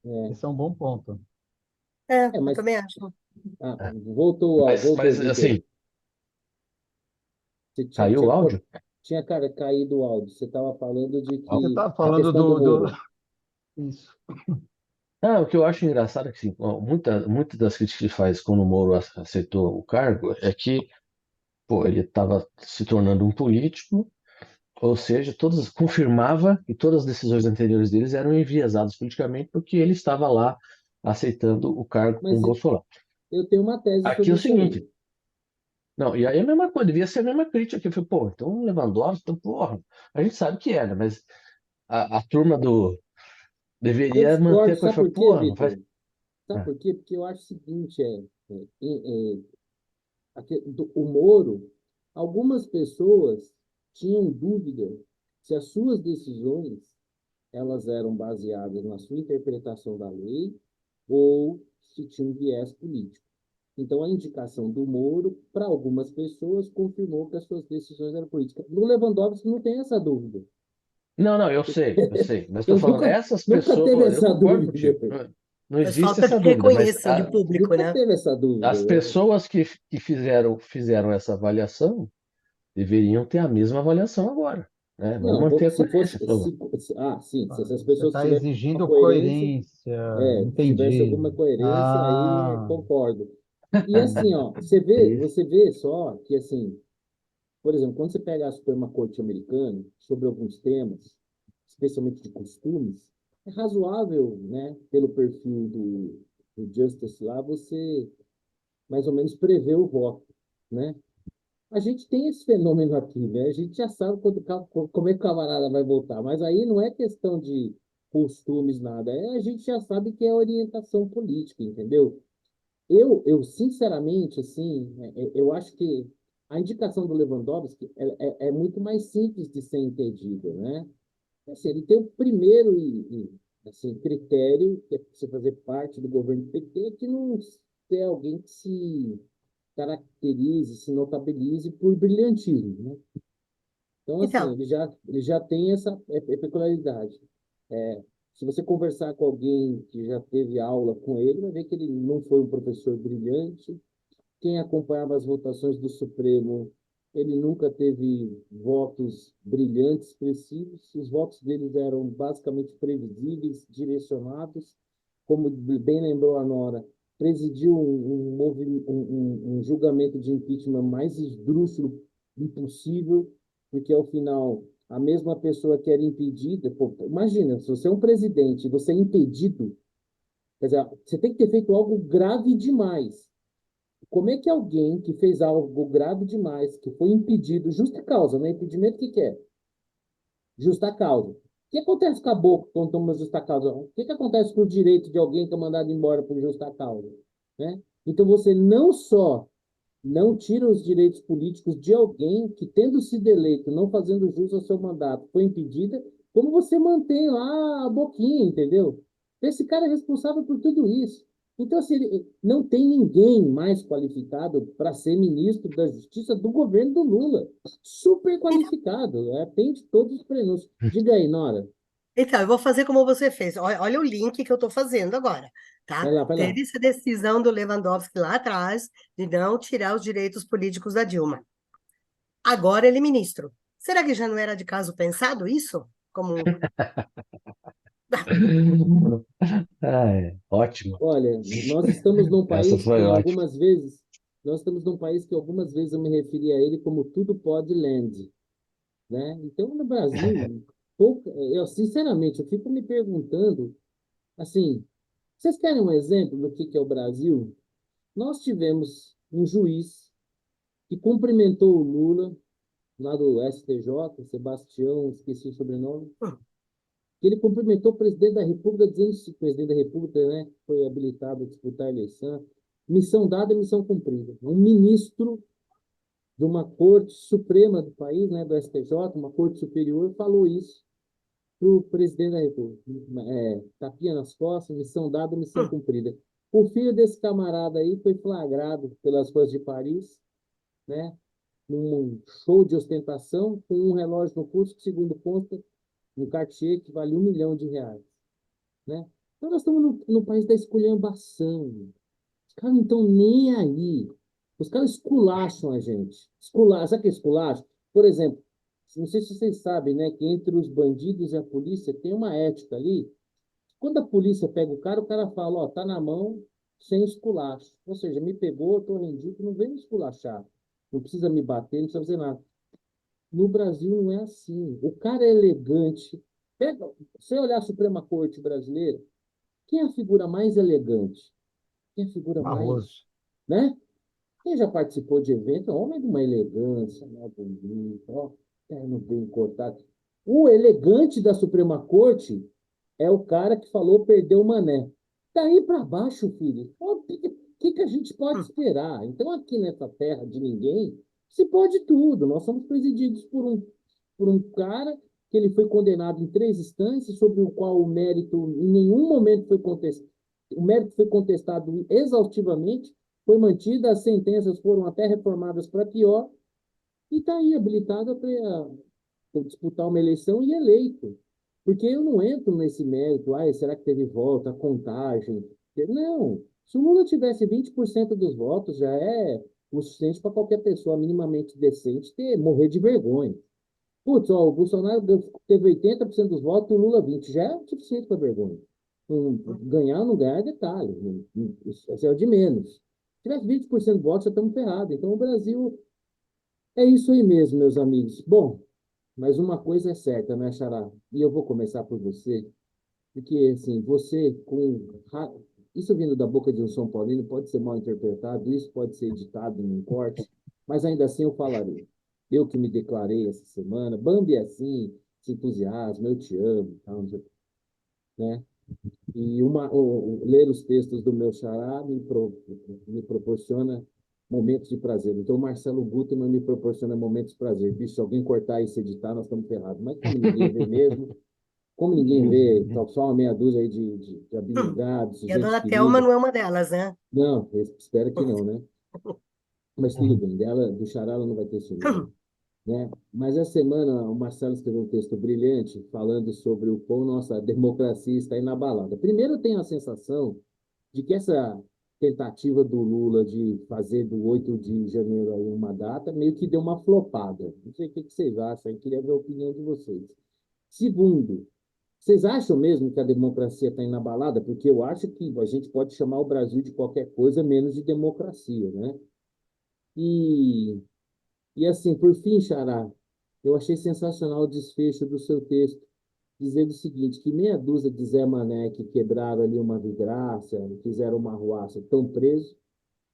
É, Esse é um bom ponto. Eu mas também acho. voltou, voltou, mas Victor. assim, Você tinha, caiu o áudio? cara, caído o áudio. Você estava falando de Você que estava a falando questão do do... Moro. Isso. O que eu acho engraçado é que assim, ó, muita das críticas que ele faz quando o Moro aceitou o cargo é que, pô, ele estava se tornando um político, ou seja, confirmava que todas as decisões anteriores deles eram enviesadas politicamente porque ele estava lá aceitando o cargo com o Mas Bolsonaro. eu tenho uma tese Aqui é sobre o isso aí. seguinte, não, e aí é a mesma coisa, devia ser a mesma crítica que eu falei, pô, então o Lewandowski, então, porra, a gente sabe que era, mas a turma do Eu deveria manter discordo, a coisa, sabe fala, por quê, porra, não faz. Vitor? Sabe É. por quê? Porque eu acho o seguinte, o Moro, algumas pessoas tinham dúvida se as suas decisões elas eram baseadas na sua interpretação da lei ou se tinha um viés político. Então, a indicação do Moro, para algumas pessoas, confirmou que as suas decisões eram políticas. No Lewandowski não tem essa dúvida. Não, eu sei, mas estou Ele falando, nunca, essas nunca teve pessoas, eu essa concordo dúvida. contigo, não Mas existe falta de essa dúvida, mas reconheção de público, Nunca né? teve essa dúvida, as né? pessoas que fizeram essa avaliação deveriam ter a mesma avaliação agora, né? Vamos Não, manter a se fosse. coerência, por favor. Sim, se Ah, essas você pessoas está tivessem uma exigindo coerência, coerência. se tivesse Entendi. alguma coerência, aí Ah, concordo. E assim, ó, É isso. você vê só que assim, por exemplo, quando você pega a Suprema Corte Americana sobre alguns temas, especialmente de costumes, é razoável, né, pelo perfil do Justice lá, você mais ou menos prever o voto, né? A gente tem esse fenômeno aqui, né? A gente já sabe como é que o camarada vai votar, mas aí não é questão de costumes, nada. A gente já sabe que é orientação política, entendeu? Eu sinceramente, assim, eu acho que a indicação do Lewandowski é muito mais simples de ser entendida, né? Assim, ele tem o primeiro assim, critério, que é você fazer parte do governo PT, que não ser alguém que se caracterize, se notabilize por brilhantismo, né? Então, assim, Então, ele já tem essa peculiaridade. Se você conversar com alguém que já teve aula com ele, vai ver que ele não foi um professor brilhante. Quem acompanhava as votações do Supremo, ele nunca teve votos brilhantes, expressivos. Os votos deles eram basicamente previsíveis, direcionados. Como bem lembrou a Nora, presidiu um julgamento de impeachment mais esdrúxulo impossível, porque ao final a mesma pessoa que era impedida, pô, imagina, se você é um presidente e você é impedido, quer dizer, você tem que ter feito algo grave demais. Como é que alguém que fez algo grave demais, que foi impedido, justa causa, né? Impedimento, o que que é? Justa causa. O que acontece com a boca quando toma justa causa? O que acontece com o direito de alguém que é mandado embora por justa causa? Né? Então você não só não tira os direitos políticos de alguém que, tendo sido eleito, não fazendo jus ao seu mandato, foi impedida, como você mantém lá a boquinha, entendeu? Esse cara é responsável por tudo isso. Então, assim, não tem ninguém mais qualificado para ser ministro da Justiça do governo do Lula. Super então, qualificado, atende todos os prenúncios. Diga aí, Nora. eu vou fazer como você fez. Olha o link que eu estou fazendo agora, tá? Vai lá. Teve essa decisão do Lewandowski lá atrás de não tirar os direitos políticos da Dilma. Agora ele é ministro. Será que já não era de caso pensado isso? Como Ótimo. Olha, nós estamos num Essa país que foi ótima. algumas vezes, nós estamos num país que algumas vezes eu me referi a ele como tudo pode land, né? Então, no Brasil, eu sinceramente, eu fico me perguntando, assim, vocês querem um exemplo do que é o Brasil? Nós tivemos um juiz que cumprimentou o Lula, lá do STJ, Sebastião, esqueci o sobrenome, que ele cumprimentou o presidente da República, dizendo que o presidente da República, né, foi habilitado a disputar a eleição. Missão dada, missão cumprida. Um ministro de uma corte suprema do país, né, do STJ, uma corte superior, falou isso para o presidente da República. Tapinha nas costas, missão dada, missão cumprida. O filho desse camarada aí foi flagrado pelas ruas de Paris, né, num show de ostentação, com um relógio no pulso que, segundo consta, um Cartier que vale R$ 1 milhão, né? Então nós estamos no país da esculhambação. Os caras não estão nem aí. Os caras esculacham a gente. Sabe o que é esculacho? Por exemplo, não sei se vocês sabem, né, que entre os bandidos e a polícia tem uma ética ali. Quando a polícia pega o cara fala, ó, tá na mão, sem esculacho. Ou seja, me pegou, eu tô rendido, não vem me esculachar. Não precisa me bater, não precisa fazer nada. No Brasil não é assim. O cara é elegante. Se você olhar a Suprema Corte brasileira, quem é a figura mais elegante? Quem é a figura mais, Barroso. né? Quem já participou de evento, é homem de uma elegância, né? Bonito, ó, terno bem cortado. O elegante da Suprema Corte é o cara que falou perdeu o mané. Daí para baixo, filho, o que a gente pode esperar? Então, aqui nessa terra de ninguém, se pode tudo. Nós somos presididos por um cara que ele foi condenado em 3 instâncias, sobre o qual o mérito em nenhum momento foi contestado. O mérito foi contestado exaustivamente, foi mantido, as sentenças foram até reformadas para pior, e está aí habilitado para disputar uma eleição e eleito. Porque eu não entro nesse mérito, será que teve volta, contagem? Não. Se o Lula tivesse 20% dos votos, já é o suficiente para qualquer pessoa minimamente decente morrer de vergonha. Putz, ó, o Bolsonaro teve 80% dos votos, o Lula 20%. Já é o suficiente para vergonha. Ganhar ou não ganhar é detalhe. Isso é o de menos. Se tivesse 20% dos votos, já estamos ferrados. Então, o Brasil é isso aí mesmo, meus amigos. Bom, mas uma coisa é certa, né, Xará? E eu vou começar por você, porque, assim, você com... Isso vindo da boca de um São Paulino pode ser mal interpretado, isso pode ser editado num corte, mas ainda assim eu falarei. Eu que me declarei essa semana, Bambi é assim, se entusiasma, eu te amo, tal, né? E ler os textos do meu xará me proporciona momentos de prazer. Então, o Marcelo Gutermann me proporciona momentos de prazer. Bicho, se alguém cortar e se editar, nós estamos ferrados. Mas como ninguém vê mesmo, como ninguém vê, só uma meia dúzia aí de abnegados, E a gente dona Thelma querida. não é uma delas, né? Não, espero que não, né? Mas tudo bem, do xará ela não vai ter ciúme, né? Mas essa semana o Marcelo escreveu um texto brilhante falando sobre o quão nossa democracia está inabalada. Primeiro, eu tenho a sensação de que essa tentativa do Lula de fazer do 8 de janeiro aí uma data meio que deu uma flopada. Não sei o que vocês acham, eu queria ver a opinião de vocês. Segundo, vocês acham mesmo que a democracia está inabalada? Porque eu acho que a gente pode chamar o Brasil de qualquer coisa menos de democracia, né? E e assim, por fim, Xará, eu achei sensacional o desfecho do seu texto, dizendo o seguinte, que meia dúzia de Zé Mané que quebraram ali uma vidraça, fizeram uma arruaça, estão presos,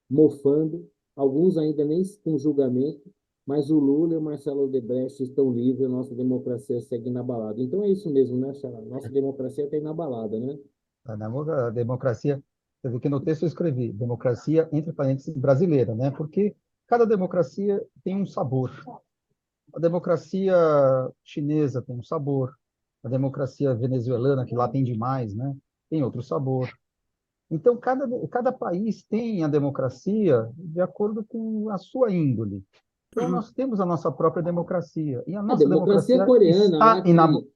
mofando, alguns ainda nem com julgamento, mas o Lula e o Marcelo Odebrecht estão livres, a nossa democracia segue inabalada. Então é isso mesmo, né, Xará? Nossa democracia está inabalada, né? A democracia, quer dizer, que no texto eu escrevi, democracia, entre parênteses, brasileira, né? Porque cada democracia tem um sabor. A democracia chinesa tem um sabor, a democracia venezuelana, que lá tem demais, né? Tem outro sabor. Então, cada país tem a democracia de acordo com a sua índole. Então, nós temos a nossa própria democracia. E a A nossa democracia democracia coreana está lá a demo-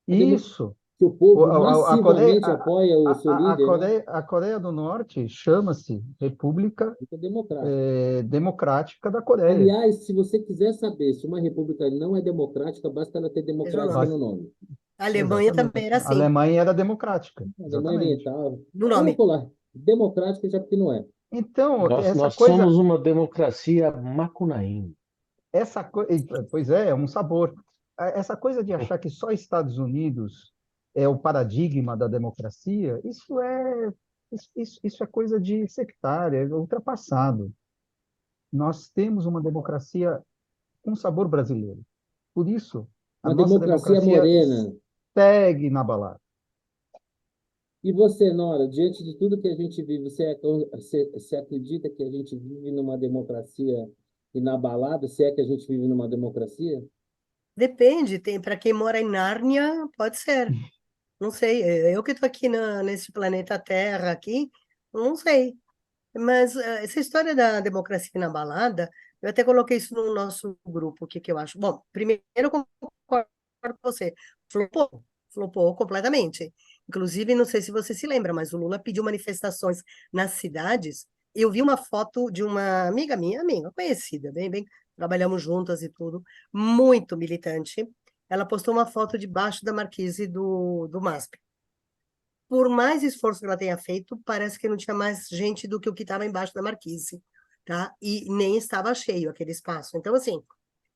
Isso. que o O- povo A, a, Coreia, massivamente apoia o seu líder, né? A Coreia do Norte chama-se República Fica democrático. Democrática da Coreia. Aliás, se você quiser saber se uma república não é democrática, basta ela ter Veja o democrática nome. no nome. A Alemanha Exatamente. também era A assim, Alemanha era democrática, A Alemanha exatamente. Oriental. no Vamos nome. colar. Democrática já porque não é. Então, Nós somos uma democracia macunaíma. pois é um sabor. Essa coisa de achar que só Estados Unidos é o paradigma da democracia, isso é coisa de sectária, é ultrapassado. Nós temos uma democracia com sabor brasileiro. Por isso, a Uma nossa democracia democracia morena. segue inabalado. E você, Nora, diante de tudo que a gente vive, você acredita que a gente vive numa democracia inabalada? Se é que a gente vive numa democracia? Depende, tem para quem mora em Nárnia, pode ser. Não sei, eu que estou aqui nesse planeta Terra aqui, não sei. Mas essa história da democracia inabalada, eu até coloquei isso no nosso grupo, o que que eu acho. Bom, primeiro eu concordo com você, flopou, flopou completamente. Inclusive, não sei se você se lembra, mas o Lula pediu manifestações nas cidades. Eu vi uma foto de uma amiga minha, amiga conhecida, bem, trabalhamos juntas e tudo, muito militante. Ela postou uma foto debaixo da marquise do MASP. Por mais esforço que ela tenha feito, parece que não tinha mais gente do que o que estava embaixo da marquise, tá? E nem estava cheio aquele espaço. Então, assim,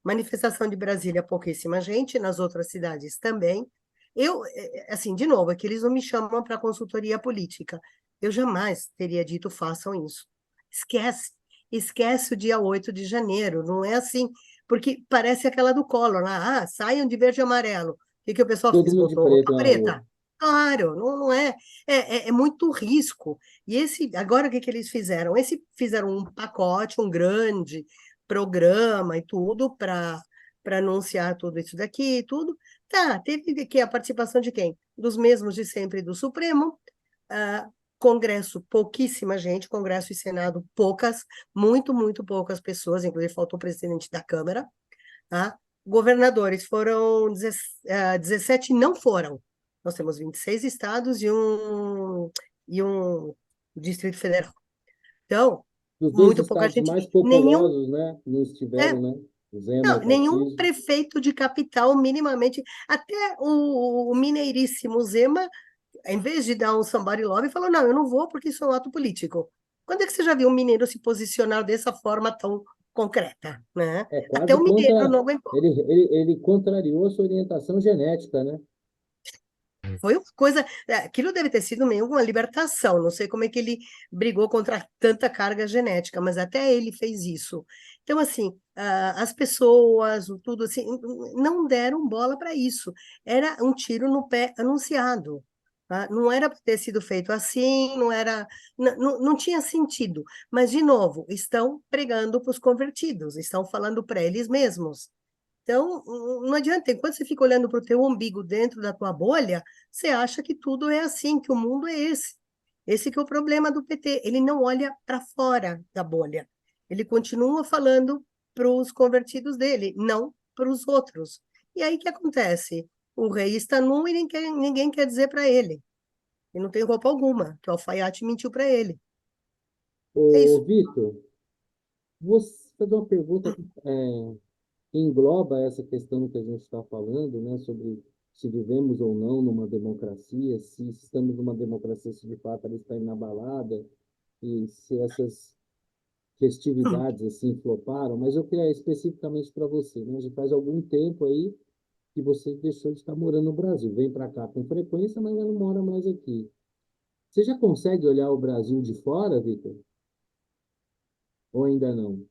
manifestação de Brasília, pouquíssima gente, nas outras cidades também. Eu, assim, de novo, é que eles não me chamam para consultoria política. Eu jamais teria dito façam isso. Esquece, esquece o dia 8 de janeiro, não é assim, porque parece aquela do Collor lá, saiam de verde e amarelo. O que que o pessoal Todo fez? mundo de Botou roupa preto na rua. preta. Claro, não é, é muito risco. E agora o que que eles fizeram? Fizeram um pacote, um grande programa e tudo para anunciar tudo isso daqui e tudo. Tá, teve que a participação de quem? Dos mesmos de sempre do Supremo, ah, Congresso, pouquíssima gente, Congresso e Senado, poucas, muito poucas pessoas, inclusive faltou o presidente da Câmara, tá? Governadores foram 17, não foram. Nós temos 26 estados e um Distrito Federal. Então, Os dois muito pouca estados gente, mais nenhum, populosos, né? Não estiveram, né? Zema não, e nenhum Tarcísio. prefeito de capital minimamente, até o mineiríssimo Zema, em vez de dar um somebody love, falou, não, eu não vou porque isso é um ato político. Quando é que você já viu um mineiro se posicionar dessa forma tão concreta, né? É Até quase o mineiro contra. não aguentou. Ele contrariou a sua orientação genética, né? Foi uma coisa, aquilo deve ter sido meio uma libertação, não sei como é que ele brigou contra tanta carga genética, mas até ele fez isso. Então, assim, as pessoas, tudo assim, não deram bola para isso. Era um tiro no pé anunciado. Tá? Não era para ter sido feito assim, não era, não tinha sentido. Mas, de novo, estão pregando para os convertidos, estão falando para eles mesmos. Então, não adianta, enquanto você fica olhando para o teu umbigo dentro da tua bolha, você acha que tudo é assim, que o mundo é esse. Esse que é o problema do PT. Ele não olha para fora da bolha. Ele continua falando para os convertidos dele, não para os outros. E aí o que acontece? O rei está nu e ninguém quer dizer para ele. E não tem roupa alguma, que o alfaiate mentiu para ele. É Ô, isso. Vitor, vou fazer uma pergunta que engloba essa questão que a gente está falando, né? Sobre se vivemos ou não numa democracia, se estamos numa democracia, se de fato ela está inabalada, e se essas festividades assim floparam, mas eu queria especificamente para você, né? Já faz algum tempo aí que você deixou de estar morando no Brasil, vem para cá com frequência, mas já não mora mais aqui. Você já consegue olhar o Brasil de fora, Vitor? Ou ainda não?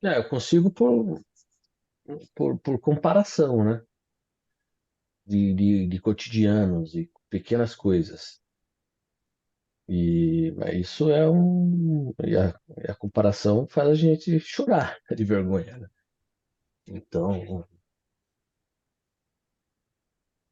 Eu consigo por comparação, né? De cotidianos e pequenas coisas. E isso é e a comparação faz a gente chorar de vergonha, né? Então,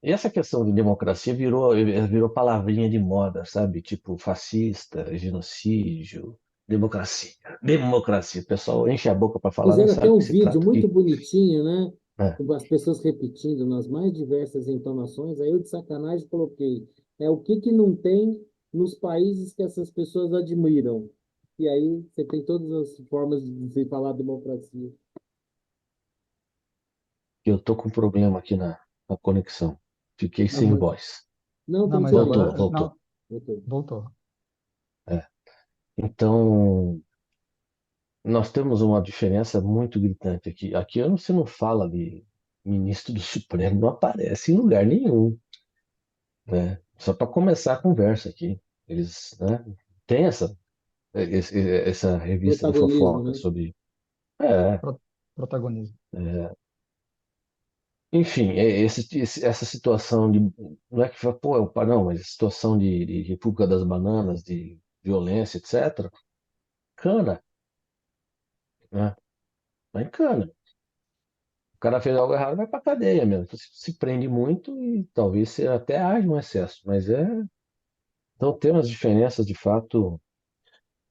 e essa questão de democracia virou palavrinha de moda, sabe? Tipo fascista, genocídio, democracia. Democracia. O pessoal enche a boca para falar, não Fizeram até sabe o um que se vídeo trata. muito bonitinho, né? É, Com as pessoas repetindo nas mais diversas entonações. Aí eu, de sacanagem, coloquei: o que que não tem nos países que essas pessoas admiram? E aí você tem todas as formas de falar democracia. eu tô com um problema aqui na conexão. Fiquei Não, sem mas, voz. não, Não, tem mas Voltou, problema. agora, voltou. não, Doutor. voltou. É. Então, nós temos uma diferença muito gritante aqui. Aqui você não fala de ministro do Supremo, não aparece em lugar nenhum, né? Só para começar a conversa aqui. Eles, né, têm essa revista de Protagonismo, fofoca né? sobre. É, Protagonismo. é, enfim, essa situação de. Não é que fala, pô, não, mas a situação de República das Bananas, de violência, etc. Cana, né? Vai em cana. O cara fez algo errado, vai pra cadeia mesmo. Se prende muito e talvez até haja um excesso. Mas é. Então tem umas diferenças de fato.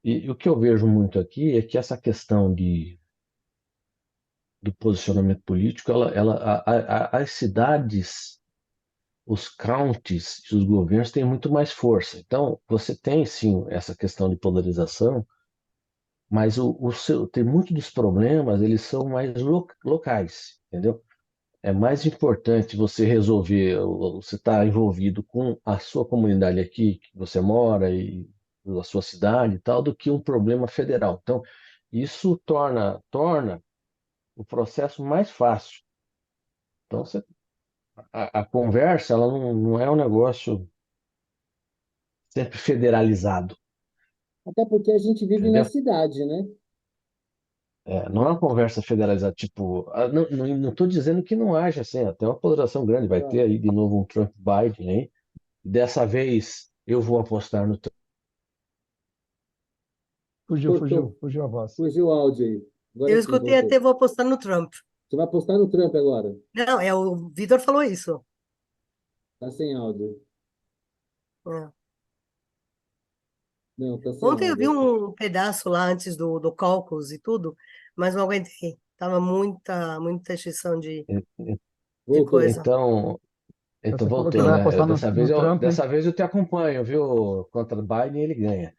E o que eu vejo muito aqui é que essa questão do posicionamento político, as cidades, os counties e os governos têm muito mais força. Então, você tem sim essa questão de polarização, mas tem muitos dos problemas, eles são mais locais, entendeu? É mais importante você resolver, você estar envolvido com a sua comunidade aqui, que você mora, e a sua cidade e tal, do que um problema federal. Então, isso torna o processo mais fácil. Então, a conversa, ela não é um negócio sempre federalizado, Até porque a gente vive na entendeu? cidade, né? Não é uma conversa federalizada, tipo, não estou dizendo que não haja, assim, até uma polarização grande, vai ter Claro. aí de novo um Trump-Biden aí, dessa vez eu vou apostar no Trump. Cortou, Fugiu a voz. fugiu o áudio aí. Agora Eu sim, escutei até voltou. vou apostar no Trump. Você vai apostar no Trump agora? Não, o Vitor falou isso. Tá sem áudio. É. Não, tá sem Ontem eu vi áudio. um pedaço lá antes do caucus e tudo, mas não aguentei. Tava muita exceção de Voltou. coisa. Então Você falou que voltou, vai né? apostar no Trump. Dessa vez eu te acompanho, viu? Contra o Biden ele ganha,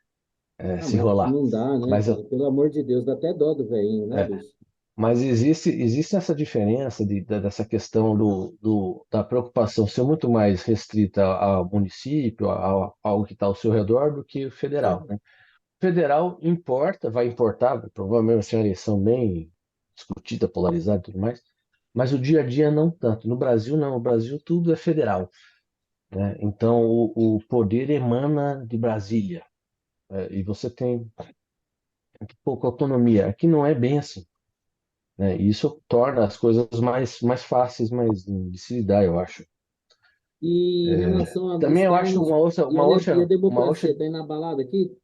Ah, se mas rolar. não dá, né, Mas, cara? Pelo amor de Deus, dá até dó do velhinho, né, é, bicho? mas existe essa diferença dessa questão da preocupação ser muito mais restrita ao município, ao que está ao seu redor, do que o federal, né? O federal importa, vai importar, provavelmente vai ser uma eleição bem discutida, polarizada e tudo mais, mas o dia a dia não tanto. No Brasil, não. No Brasil, tudo é federal, né? Então, o poder emana de Brasília, e você tem pouca autonomia. Aqui não é bem assim, né? E isso torna as coisas mais fáceis, mais de se lidar, eu acho. E em relação a Também eu acho estarmos. E a uma outra, democracia tá inabalada aqui?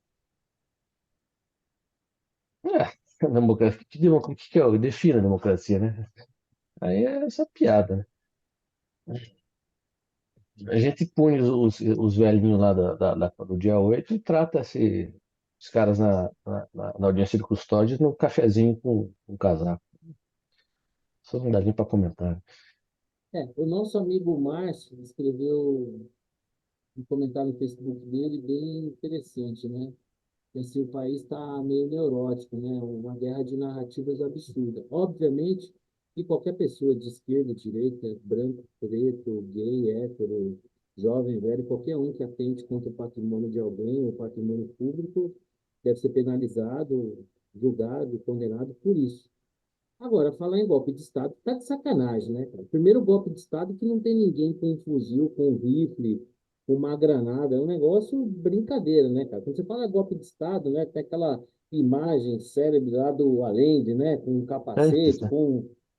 democracia, que é define a democracia, né? Aí é essa piada, né? A gente pune os velhinhos lá do dia 8 e trata os caras na audiência de custódia no cafezinho com casaco. Isso não dá nem para comentar. É, o nosso amigo Márcio escreveu um comentário no Facebook dele bem interessante, né? Que assim, o país está meio neurótico, né? Uma guerra de narrativas absurda. Obviamente que qualquer pessoa de esquerda, direita, branco, preto, gay, hétero, jovem, velho, qualquer um que atente contra o patrimônio de alguém, o patrimônio público, deve ser penalizado, julgado, condenado por isso. Agora, falar em golpe de Estado, tá de sacanagem, né, cara? Primeiro golpe de Estado que não tem ninguém com um fuzil, com um rifle, com uma granada. É um negócio brincadeira, né, cara? Quando você fala golpe de Estado, né, tem aquela imagem célebre lá do Allende, né, com um Antes, capacete,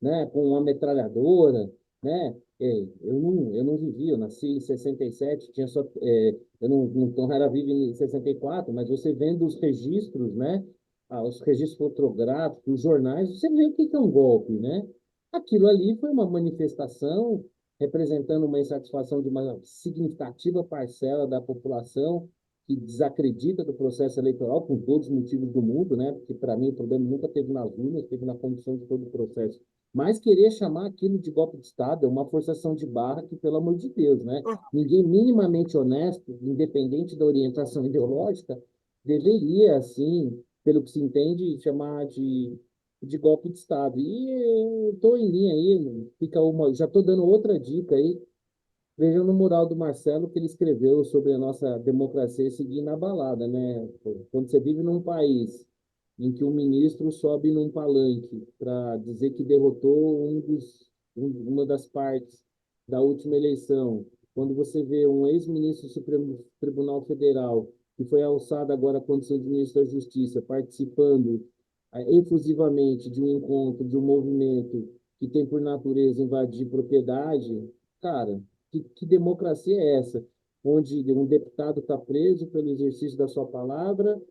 né? com uma metralhadora, né? Ei, eu não vivi, eu nasci em 67, tinha só, eu não era vivo em 64, mas você vendo os registros, né? Os registros fotográficos, os jornais, você vê o que é um golpe, né? Aquilo ali foi uma manifestação representando uma insatisfação de uma significativa parcela da população que desacredita do processo eleitoral, com todos os motivos do mundo, né? Porque, para mim, o problema nunca teve nas urnas, teve na condução de todo o processo. Mas querer chamar aquilo de golpe de Estado é uma forçação de barra que, pelo amor de Deus, né? Ninguém minimamente honesto, independente da orientação ideológica, deveria, assim, pelo que se entende, chamar de golpe de Estado. E eu estou em linha aí, já estou dando outra dica aí. Vejam no mural do Marcelo que ele escreveu sobre a nossa democracia seguir na balada, né? Quando você vive num país em que um ministro sobe num palanque para dizer que derrotou uma das partes da última eleição, quando você vê um ex-ministro do Supremo Tribunal Federal, que foi alçado agora à condição de ministro da Justiça, participando efusivamente de um encontro, de um movimento que tem por natureza invadir propriedade. Cara, que democracia é essa? Onde um deputado está preso pelo exercício da sua palavra,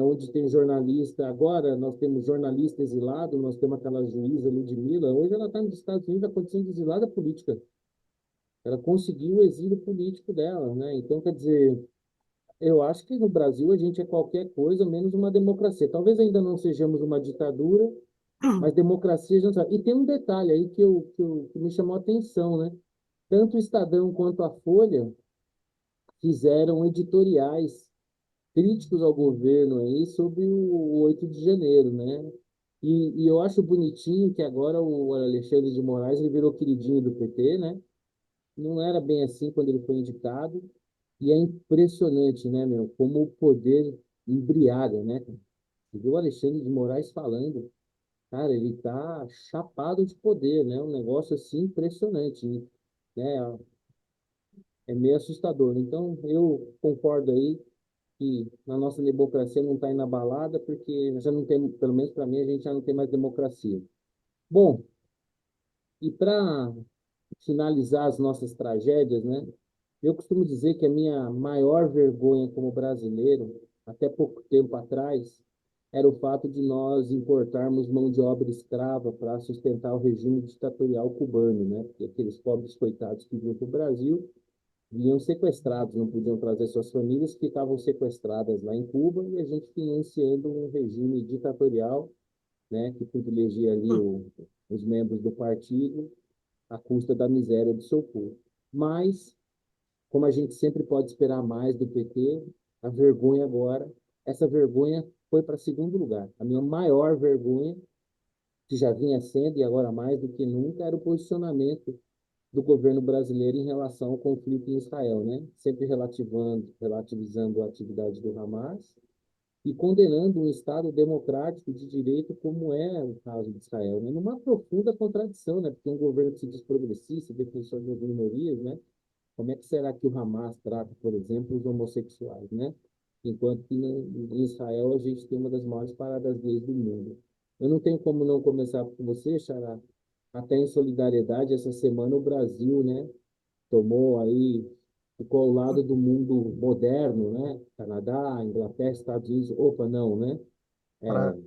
onde tem jornalista. Agora nós temos jornalista exilado, nós temos aquela juíza Ludmilla, hoje ela está nos Estados Unidos na condição de exilada política. Ela conseguiu o exílio político dela, né? Então, quer dizer, eu acho que no Brasil a gente é qualquer coisa menos uma democracia. Talvez ainda não sejamos uma ditadura, mas democracia já sabe. E tem um detalhe aí que me chamou a atenção, né? Tanto o Estadão quanto a Folha fizeram editoriais críticos ao governo aí sobre o 8 de janeiro, né? E eu acho bonitinho que agora o Alexandre de Moraes ele virou queridinho do PT, né? Não era bem assim quando ele foi indicado. E é impressionante, né, meu? Como o poder embriaga, né? Você viu o Alexandre de Moraes falando, cara, ele tá chapado de poder, né? Um negócio assim impressionante, né? É meio assustador. Então, eu concordo aí que na nossa democracia não está inabalada, porque já não tem, pelo menos para mim, a gente já não tem mais democracia. Bom, e para finalizar as nossas tragédias, né? Eu costumo dizer que a minha maior vergonha como brasileiro, até pouco tempo atrás, era o fato de nós importarmos mão de obra escrava para sustentar o regime ditatorial cubano, né? Porque aqueles pobres coitados que vinham para o Brasil vinham sequestrados, não podiam trazer suas famílias, ficavam sequestradas lá em Cuba e a gente financiando um regime ditatorial, né? Que privilegia ali os membros do partido à custa da miséria do seu povo. Mas como a gente sempre pode esperar mais do PT, a vergonha agora, essa vergonha foi para segundo lugar. A minha maior vergonha, que já vinha sendo e agora mais do que nunca, era o posicionamento do governo brasileiro em relação ao conflito em Israel, né? Sempre relativizando a atividade do Hamas e condenando um Estado democrático de direito como é o caso de Israel, né? Numa profunda contradição, né? Porque um governo que se diz progressista, defensor das minorias, né? Como é que será que o Hamas trata, por exemplo, os homossexuais, né? Enquanto que em Israel a gente tem uma das maiores paradas gays do mundo. Eu não tenho como não começar com você, Xará. Até em solidariedade, essa semana o Brasil, né, tomou aí, ficou ao lado do mundo moderno, né? Canadá, Inglaterra, Estados Unidos. Opa, não, né?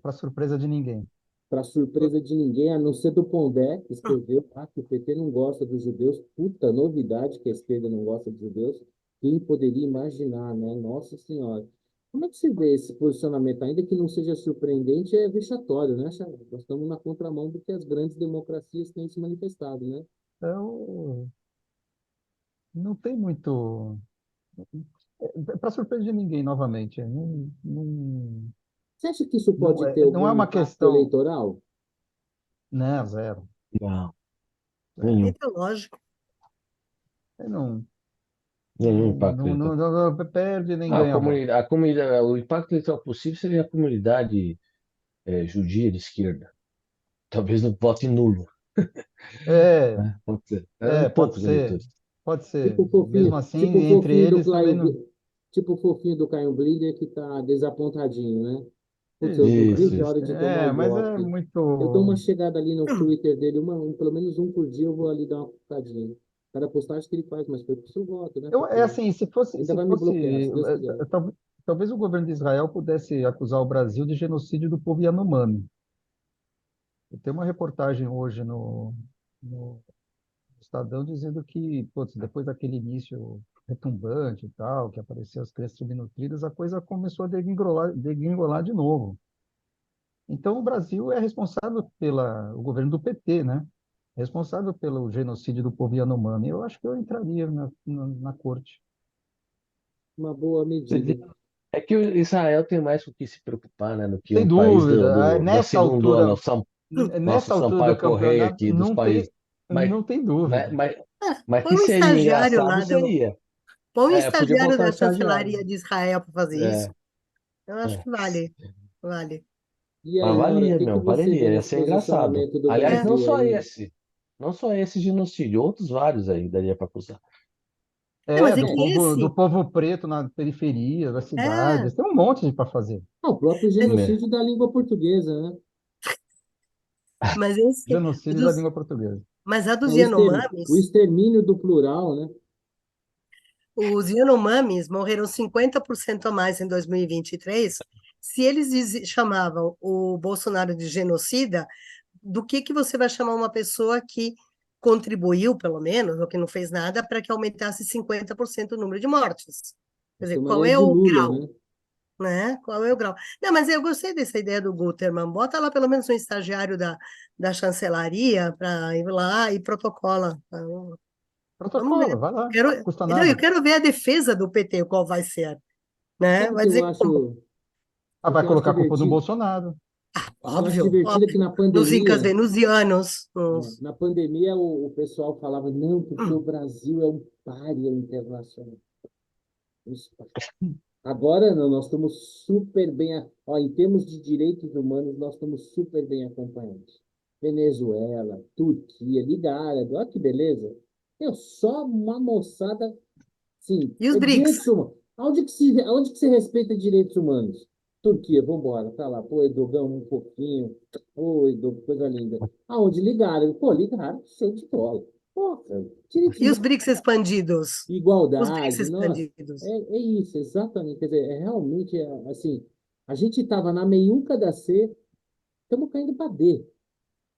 para surpresa de ninguém. Para surpresa de ninguém, a não ser do Pondé, que escreveu que o PT não gosta dos judeus. Puta novidade que a esquerda não gosta dos judeus. Quem poderia imaginar, né? Nossa Senhora. Como é que se vê esse posicionamento? Ainda que não seja surpreendente, é vexatório, né, Charles? Nós estamos na contramão do que as grandes democracias têm se manifestado, né? Então, não tem muito. Para surpresa de ninguém, novamente. Você acha que isso pode ter Não é algum uma impacto questão. eleitoral? Né, zero. Não, Zero. nenhum. Ideológico. Não, Nenhum impacto eleitoral. não perde nem A ganha voto. comunidade, a comunidade, o impacto eleitoral possível seria a comunidade judia de esquerda. Talvez não vote nulo, É, né? Pode ser. Eram pode poucos ser, eleitores. pode ser. Tipo o Mesmo fofinho, assim, tipo o entre fofinho do eles também Caio, não. tipo o fofinho do Caio Blinder que tá desapontadinho, né? Putz, eu não Isso, vejo a isso. hora de tomar o Mas é golpe. Eu dou uma muito. chegada ali no Twitter dele, pelo menos um por dia eu vou ali dar uma cutucadinha. Cada postagem que ele faz, mas foi pro seu voto, né? É Porque assim, ainda vai me bloquear, se Deus quiser. talvez o governo de Israel pudesse acusar o Brasil de genocídio do povo Yanomami. Tem uma reportagem hoje no Estadão dizendo que, putz, depois daquele início retumbante e tal, que apareceu as crianças subnutridas, a coisa começou a degringolar de novo. Então, o Brasil é responsável o governo do PT, né? Responsável pelo genocídio do povo Yanomami. Eu acho que eu entraria na corte. Uma boa medida. É que o Israel tem mais com o que se preocupar, né, do que Sem um país dúvida. da Nessa segunda, altura, nosso nessa altura do Sampaio Correia campeonato, aqui dos países. Mas, não tem mas, dúvida. mas, Ah, mas põe que um seria estagiário engraçado, lá seria. põe um Podia estagiário botar um da estagiário. chancelaria de Israel para fazer isso. É, Eu acho é. que vale, vale. E Mas aí, Nora, o valia, que que meu, você vê valeria, ia nesse ser engraçado. posicionamento do Aliás, É, Brasil aí? não só esse genocídio, outros vários aí daria para acusar. mas é Do que do esse, povo preto na periferia das é, cidades. Tem um monte para fazer. Ah, o próprio é, É. genocídio da língua portuguesa, né? Mas Genocídio da língua portuguesa. mas a É dos o Yanomamis, extermínio do plural, né? os Yanomamis morreram 50% a mais em 2023. Se eles chamavam o Bolsonaro de genocida, do que você vai chamar uma pessoa que contribuiu, pelo menos, ou que não fez nada, para que aumentasse 50% o número de mortes? Quer dizer, qual Chamaria é de o Lula, grau, né? né? Qual é o grau? Não, mas eu gostei dessa ideia do Gutermann. Bota lá pelo menos um estagiário da chancelaria para ir lá e protocola. Vamos Protocolo, ver. vai lá, Quero, custa não, eu nada. quero ver a defesa do PT, qual vai ser, né? Sabe o Vai que eu dizer como? acho, Ah, o vai que eu acho colocar a culpa no divertido? Bolsonaro. Eu acho Óbvio, divertido que óbvio. na Nos incas pandemia, venusianos, né, na pandemia o pessoal falava, não, porque o Brasil é um pária internacional. Agora não, nós estamos super bem, ó, em termos de direitos humanos, nós estamos super bem acompanhados. Venezuela, Turquia, Liga Árabe, olha que beleza. É só uma moçada, sim, e os é BRICS. direitos humanos. Aonde que se respeita direitos humanos? Turquia, vambora, tá lá, pô, Erdogan um pouquinho, ô, Erdogan, coisa linda. Aonde Liga Árabe? Pô, Liga Árabe, show de bola. Pô, cara, direitos E os humanos. BRICS expandidos? Os BRICS Igualdade, nossa, expandidos. é isso, exatamente. Quer dizer, realmente, assim, a gente estava na meiuca da C, estamos caindo para D.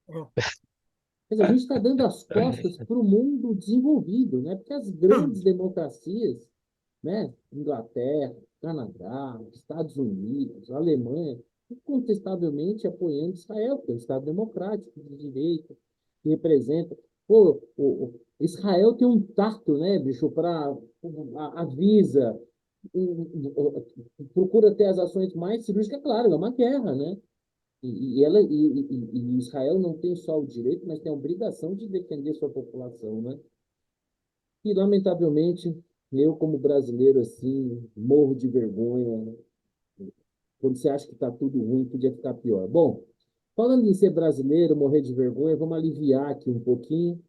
Quer dizer, a gente está dando as costas para o mundo desenvolvido, né? Porque as grandes democracias, né? Inglaterra, Canadá, Estados Unidos, Alemanha, incontestavelmente apoiando Israel, que é um Estado democrático de direito, que representa. Pô, Israel tem um tato, né, bicho, para avisa, procura ter as ações mais cirúrgicas, claro, é uma guerra, né? E Israel não tem só o direito, mas tem a obrigação de defender sua população, né? E, lamentavelmente, eu, como brasileiro, assim, morro de vergonha. Quando você acha que está tudo ruim, podia ficar pior. Bom, falando em ser brasileiro, morrer de vergonha, vamos aliviar aqui um pouquinho.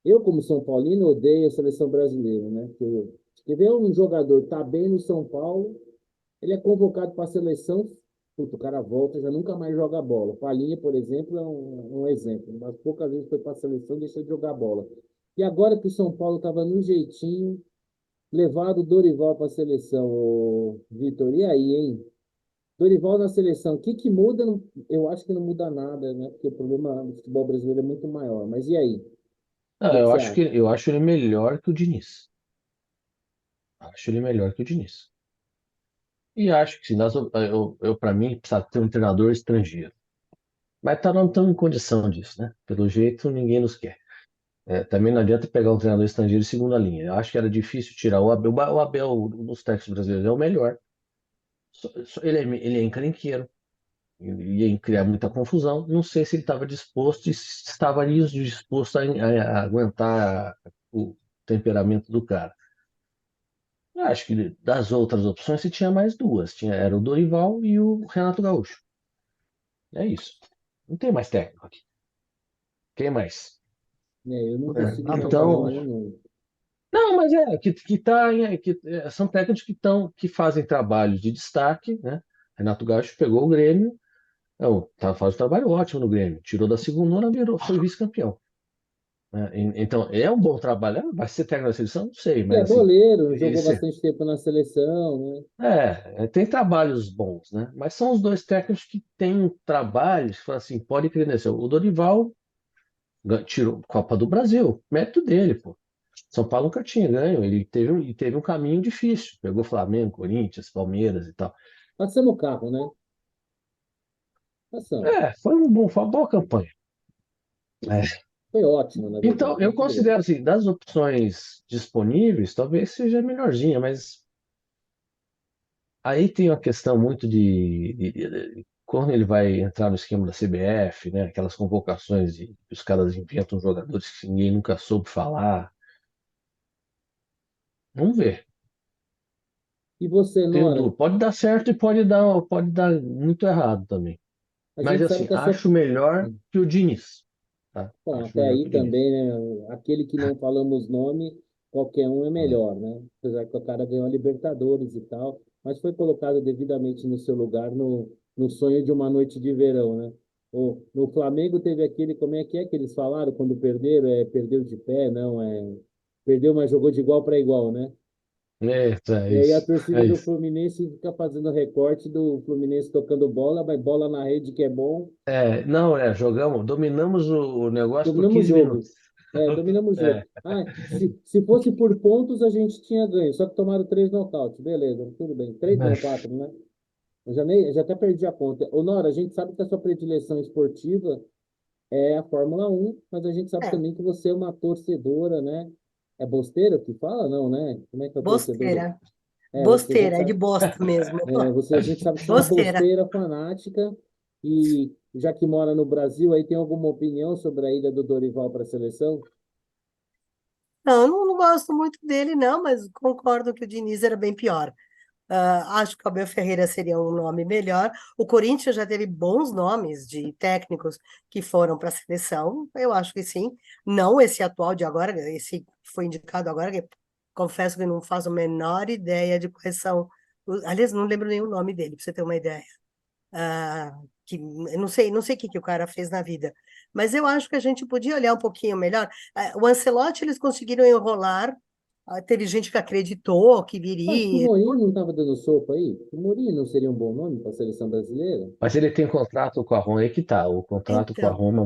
Eu, como São Paulino, odeio a seleção brasileira, né? Porque, quer ver um jogador tá bem no São Paulo, ele é convocado para a seleção, puto, o cara volta, já nunca mais joga bola. Palhinha, por exemplo, é um exemplo. Mas poucas vezes foi para a seleção e deixou de jogar bola. E agora que o São Paulo estava no jeitinho, levado o Dorival para a seleção, ô, Vitor, e aí, hein? Dorival na seleção, o que que muda? Eu acho que não muda nada, né? Porque o problema do futebol brasileiro é muito maior. Mas e aí? O Não, que que eu você acho que acha? eu acho ele melhor que o Diniz. Acho ele melhor que o Diniz. E acho que se nós, eu para mim precisa ter um treinador estrangeiro. Mas tá não estamos em condição disso, né? Pelo jeito ninguém nos quer. Também não adianta pegar um treinador estrangeiro de segunda linha. Eu acho que era difícil tirar o Abel. O Abel, um dos técnicos brasileiros, é o melhor. Ele é encrenqueiro. Ele ia criar muita confusão. Não sei se ele estava disposto, e se estaria disposto a aguentar o temperamento do cara. Eu acho que das outras opções você tinha mais duas. Era o Dorival e o Renato Gaúcho. É isso. Não tem mais técnico aqui. Quem mais? Eu não consigo Renato imaginar Então, nenhum Gaúcho. nome. não, mas são técnicos que fazem trabalho de destaque, né? Renato Gaúcho pegou o Grêmio, não, faz um trabalho ótimo no Grêmio, tirou da segunda, virou, foi vice-campeão, né? Então, é um bom trabalho. Vai ser técnico da seleção? Não sei, E mas é assim, boleiro, jogou esse, bastante tempo na seleção, né? tem trabalhos bons, né? Mas são os dois técnicos que têm trabalhos que falam assim, pode crescer. O Dorival tirou Copa do Brasil, mérito dele, pô. São Paulo nunca tinha ganho, ele teve um caminho difícil. Pegou Flamengo, Corinthians, Palmeiras e tal. Passamos o carro, né? Passamos. Foi uma boa campanha. É. Foi ótimo, na verdade, Então, eu mas tudo bem. considero assim, das opções disponíveis, talvez seja a melhorzinha, mas aí tem uma questão muito de quando ele vai entrar no esquema da CBF, né? Aquelas convocações e os caras inventam jogadores que ninguém nunca soube falar. Vamos ver. E você, Nora? Pode dar certo e pode dar muito errado também. A Mas gente sabe assim, que a sua. acho melhor que o Diniz, tá? Bom, Acho até melhor aí que o Diniz. também, né? Aquele que não falamos nome, qualquer um é É. melhor, né? Apesar que o cara ganhou a Libertadores e tal, mas foi colocado devidamente no seu lugar no sonho de uma noite de verão, né? No Flamengo teve aquele, como é que eles falaram quando perderam? Perdeu de pé, não, perdeu, mas jogou de igual para igual, né? É E aí a isso, torcida é do isso. Fluminense fica fazendo recorte do Fluminense tocando bola, mas bola na rede que é bom, Não, dominamos o negócio por dominamos o 15 jogo. minutos. Dominamos o É, jogo. Se fosse por pontos, a gente tinha ganho, só que tomaram 3 nocautes. Beleza, tudo bem. Três não, mas 4, né? Eu já até perdi a conta. Ô, Nora, a gente sabe que a sua predileção esportiva é a Fórmula 1, mas a gente sabe É, também que você é uma torcedora, né? É bosteira que fala? Não, né? Como é que é o torcedor? bosteira. A gente Bosteira, é de sabe, bosta mesmo. a gente sabe que você é uma Bosteira. bosteira fanática e já que mora no Brasil, aí tem alguma opinião sobre a ida do Dorival para a seleção? Não, eu não gosto muito dele, não, mas concordo que o Diniz era bem pior. Acho que o Abel Ferreira seria um nome melhor. O Corinthians já teve bons nomes de técnicos que foram para a seleção, eu acho que sim. Não esse atual de agora, esse que foi indicado agora, que confesso que não faço a menor ideia de quais são. Aliás, não lembro nem o nome dele, para você ter uma ideia. Que eu não sei o que o cara fez na vida. Mas eu acho que a gente podia olhar um pouquinho melhor. O Ancelotti eles conseguiram enrolar. Teve gente que acreditou que Acho que o viria. Mourinho não estava dando sopa aí. O Mourinho não seria um bom nome para a seleção brasileira? Mas ele tem contrato com a Roma, aí que tá. O contrato com a Então, Roma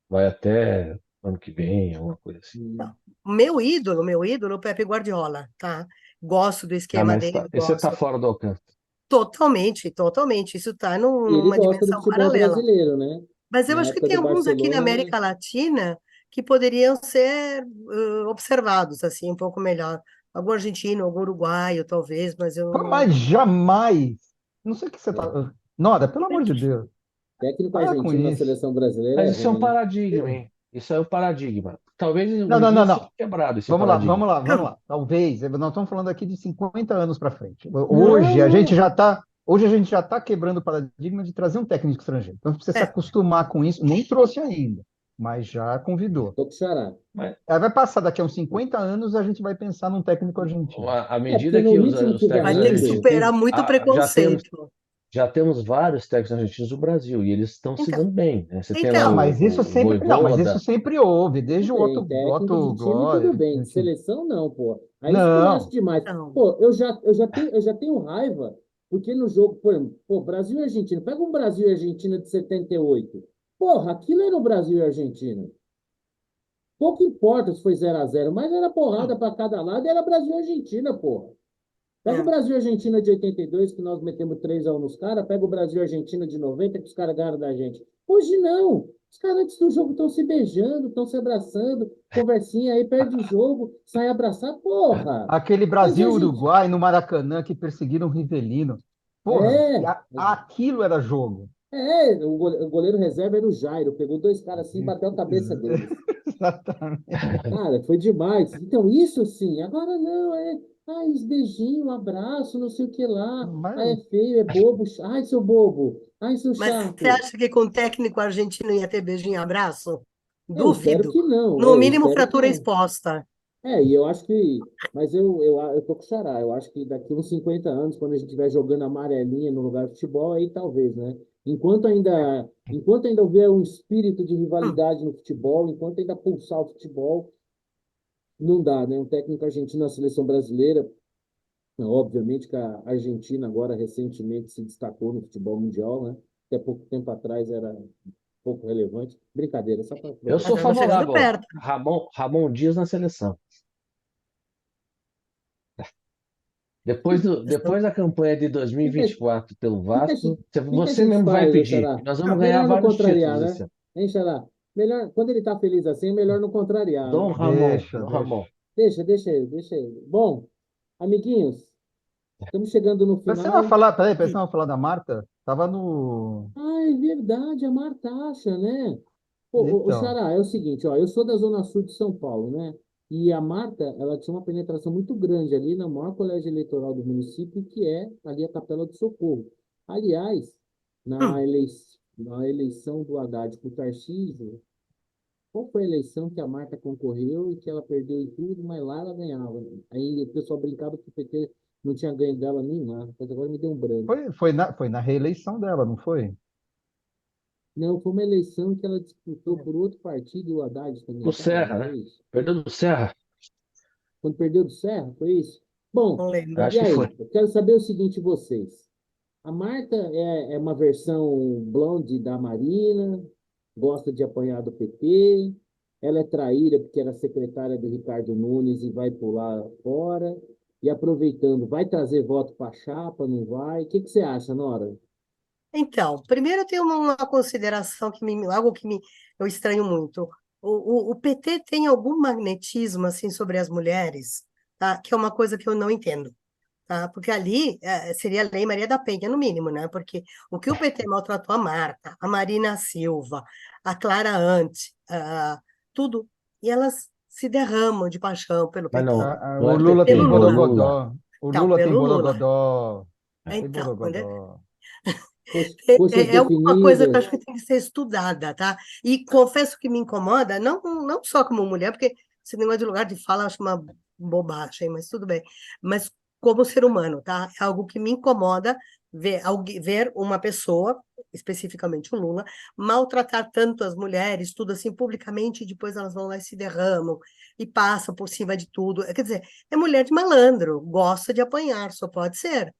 vai até ano que vem, alguma coisa assim. não. Meu ídolo, é o Pepe Guardiola, tá? Gosto do Ah, esquema mas dele, esse tá gosto fora do alcance. totalmente, totalmente. Isso está E ele numa gosta do dimensão futebol paralela. brasileiro, né? Mas eu Na acho que época tem do alguns aqui na Barcelona, América Latina que poderiam ser observados assim um pouco melhor. Algum argentino, algum uruguaio, talvez, mas eu Pô, não. mas jamais. Não sei o que você tá. é, Nora, pelo amor de Deus, técnico para com argentino na isso. seleção brasileira Mas é isso é um ruim, hein? paradigma, hein? Isso é um paradigma. Talvez Não, um não, dia não, seja não. quebrado esse Vamos lá, paradigma. vamos lá, vamos lá. Talvez, nós estamos falando aqui de 50 anos para frente. Não, não. Hoje a gente já está quebrando o paradigma de trazer um técnico estrangeiro. Então, você precisa se É, acostumar com isso. Nem trouxe ainda, mas já convidou. Tô com xará. Mas Aí vai passar daqui a uns 50 anos, a gente vai pensar num técnico argentino. à Porque medida no que ritmo os que vai vai técnicos ter que indo, argentinos têm, superar muito preconceito. já temos vários técnicos argentinos do Brasil e eles estão se Então, dando bem, né? Você tem lá Não, então, mas isso o sempre, não, mas isso Vojvoda. sempre houve, tudo desde o bem, Otto, técnico Otto de time, tudo Glória, bem. De enfim. seleção, não, pô. Aí esculacha Não, demais. então, Pô, eu já tenho raiva, porque no jogo, por exemplo, pô, Brasil e Argentina. Pega um Brasil e Argentina de 78. Porra, aquilo era o Brasil e Argentina. Pouco importa se foi 0-0, mas era porrada hum, para cada lado e era Brasil e Argentina, porra. Pega o é. Brasil e Argentina de 82, que nós metemos 3-1 nos caras. Pega o Brasil e Argentina de 90, que os caras ganharam da gente. Hoje não. Os caras antes do jogo estão se beijando, estão se abraçando. Conversinha aí, perde o jogo, sai abraçar. Porra! aquele Mas a gente. Brasil-Uruguai no Maracanã que perseguiram o Rivelino. Porra, É, aquilo era jogo. o goleiro reserva era o Jairo. Pegou dois caras assim e bateu a cabeça deles. Exatamente. Cara, foi demais. Então, isso sim. Agora não, Ai, os beijinhos, abraço, não sei o que lá. Ai, é Mas, feio, é bobo. Ai, seu bobo. Ai, seu Mas você chato. acha que com o técnico argentino ia ter beijinho e abraço? Eu espero Duvido. que não. No Eu mínimo, espero que fratura não. exposta. E eu acho que. Mas eu tô com o xará. Eu acho que daqui uns 50 anos, quando a gente estiver jogando amarelinha no lugar de futebol, aí talvez, né? Enquanto ainda houver um espírito de Hum. rivalidade no futebol, enquanto ainda pulsar o futebol, não dá, né? Um técnico argentino na seleção brasileira. Obviamente que a Argentina agora recentemente se destacou no futebol mundial, né? Até pouco tempo atrás era pouco relevante. Brincadeira, só para Eu Mas sou ela tá chegando favorável. perto. Ramon Dias na seleção. Depois da campanha de o que, que, 2024 pelo que, Vasco, que a você gente mesmo vai faz, ô pedir. Xará? Nós vamos Não, ganhar Melhor não vários contrariar, títulos né? esse ano. Hein, Xará? Melhor, quando ele tá feliz assim, é melhor não contrariar, né? Dom Ramon, deixa, Dom deixa. Ramon. Deixa ele, deixa ele. Bom, amiguinhos, estamos chegando no Mas você vai final. falar, peraí, você vai falar da Marta? Tava no. É verdade, a Marta acha, né? Ô, Então, Xará, é o seguinte, ó, eu sou da Zona Sul de São Paulo, né? E a Marta, ela tinha uma penetração muito grande ali no maior colégio eleitoral do município, que é ali a Capela do Socorro. Aliás, na, hum. elei na eleição do Haddad para o Tarcísio, qual foi a eleição que a Marta concorreu e que ela perdeu em tudo, mas lá ela ganhava, né? Aí o pessoal brincava que o PT não tinha ganho dela nem lá, mas agora me deu um branco. foi na reeleição dela, não foi? Não, foi uma eleição que ela disputou por outro partido e o Haddad também O estava, não Serra, foi né? isso? Perdeu do Serra? Quando perdeu do Serra, foi isso? Bom, Não lembro. e Acho que foi. aí? Eu quero saber o seguinte, vocês. A Marta é uma versão blonde da Marina, gosta de apanhar do PT, ela é traíra porque era secretária do Ricardo Nunes e vai pular fora, e aproveitando, vai trazer voto para a chapa, não vai? O que que você acha, Nora? Então, primeiro eu tenho uma consideração algo eu estranho muito. O PT tem algum magnetismo assim sobre as mulheres, tá? Que é uma coisa que eu não entendo, tá? Porque ali seria a Lei Maria da Penha, no mínimo, né? Porque o que o PT maltratou a Marta, a Marina Silva, a Clara Ante, tudo, e elas se derramam de paixão pelo Mas PT, não O é Lula pelo PT, tem é o Lula. Lula. borogodó. O Então, Lula tem pelo Lula. borogodó. Tem Então, borogodó. Coxas é alguma coisa que eu definidas. acho que tem que ser estudada, tá? E confesso que me incomoda, não só como mulher, porque esse negócio de lugar de fala eu acho uma bobagem, mas tudo bem. Mas como ser humano, tá? É algo que me incomoda ver uma pessoa, especificamente o Lula, maltratar tanto as mulheres, tudo assim, publicamente, e depois elas vão lá e se derramam e passam por cima de tudo. Quer dizer, é mulher de malandro, gosta de apanhar, só pode ser.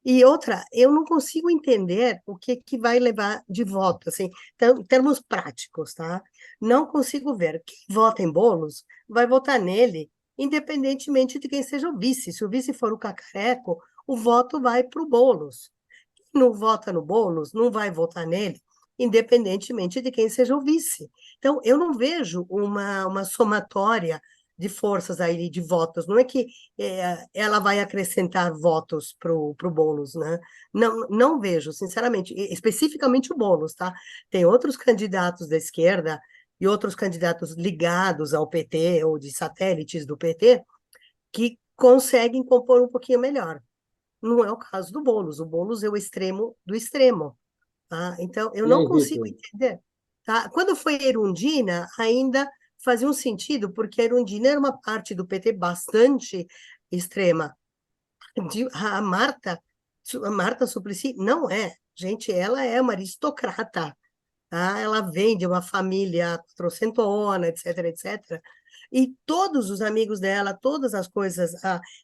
E outra, eu não consigo entender o que que vai levar de voto, assim, em termos práticos, tá? Não consigo ver. Quem vota em Boulos vai votar nele, independentemente de quem seja o vice. Se o vice for o Cacareco, o voto vai para o Boulos. Quem não vota no Boulos não vai votar nele, independentemente de quem seja o vice. Então, eu não vejo uma somatória de forças aí, de votos. Não é que ela vai acrescentar votos para o Boulos, né? Não vejo, sinceramente, especificamente o Boulos, tá? Tem outros candidatos da esquerda e outros candidatos ligados ao PT ou de satélites do PT que conseguem compor um pouquinho melhor. Não é o caso do Boulos. O Boulos é o extremo do extremo, tá? Então, eu E não aí, consigo Vitor? entender, tá? Quando foi Erundina, ainda fazia um sentido, porque a Erundina era uma parte do PT bastante extrema. A Marta Suplicy não é. Gente, ela é uma aristocrata, tá? Ela vem de uma família quatrocentona, etc, etc. E todos os amigos dela, todas as coisas,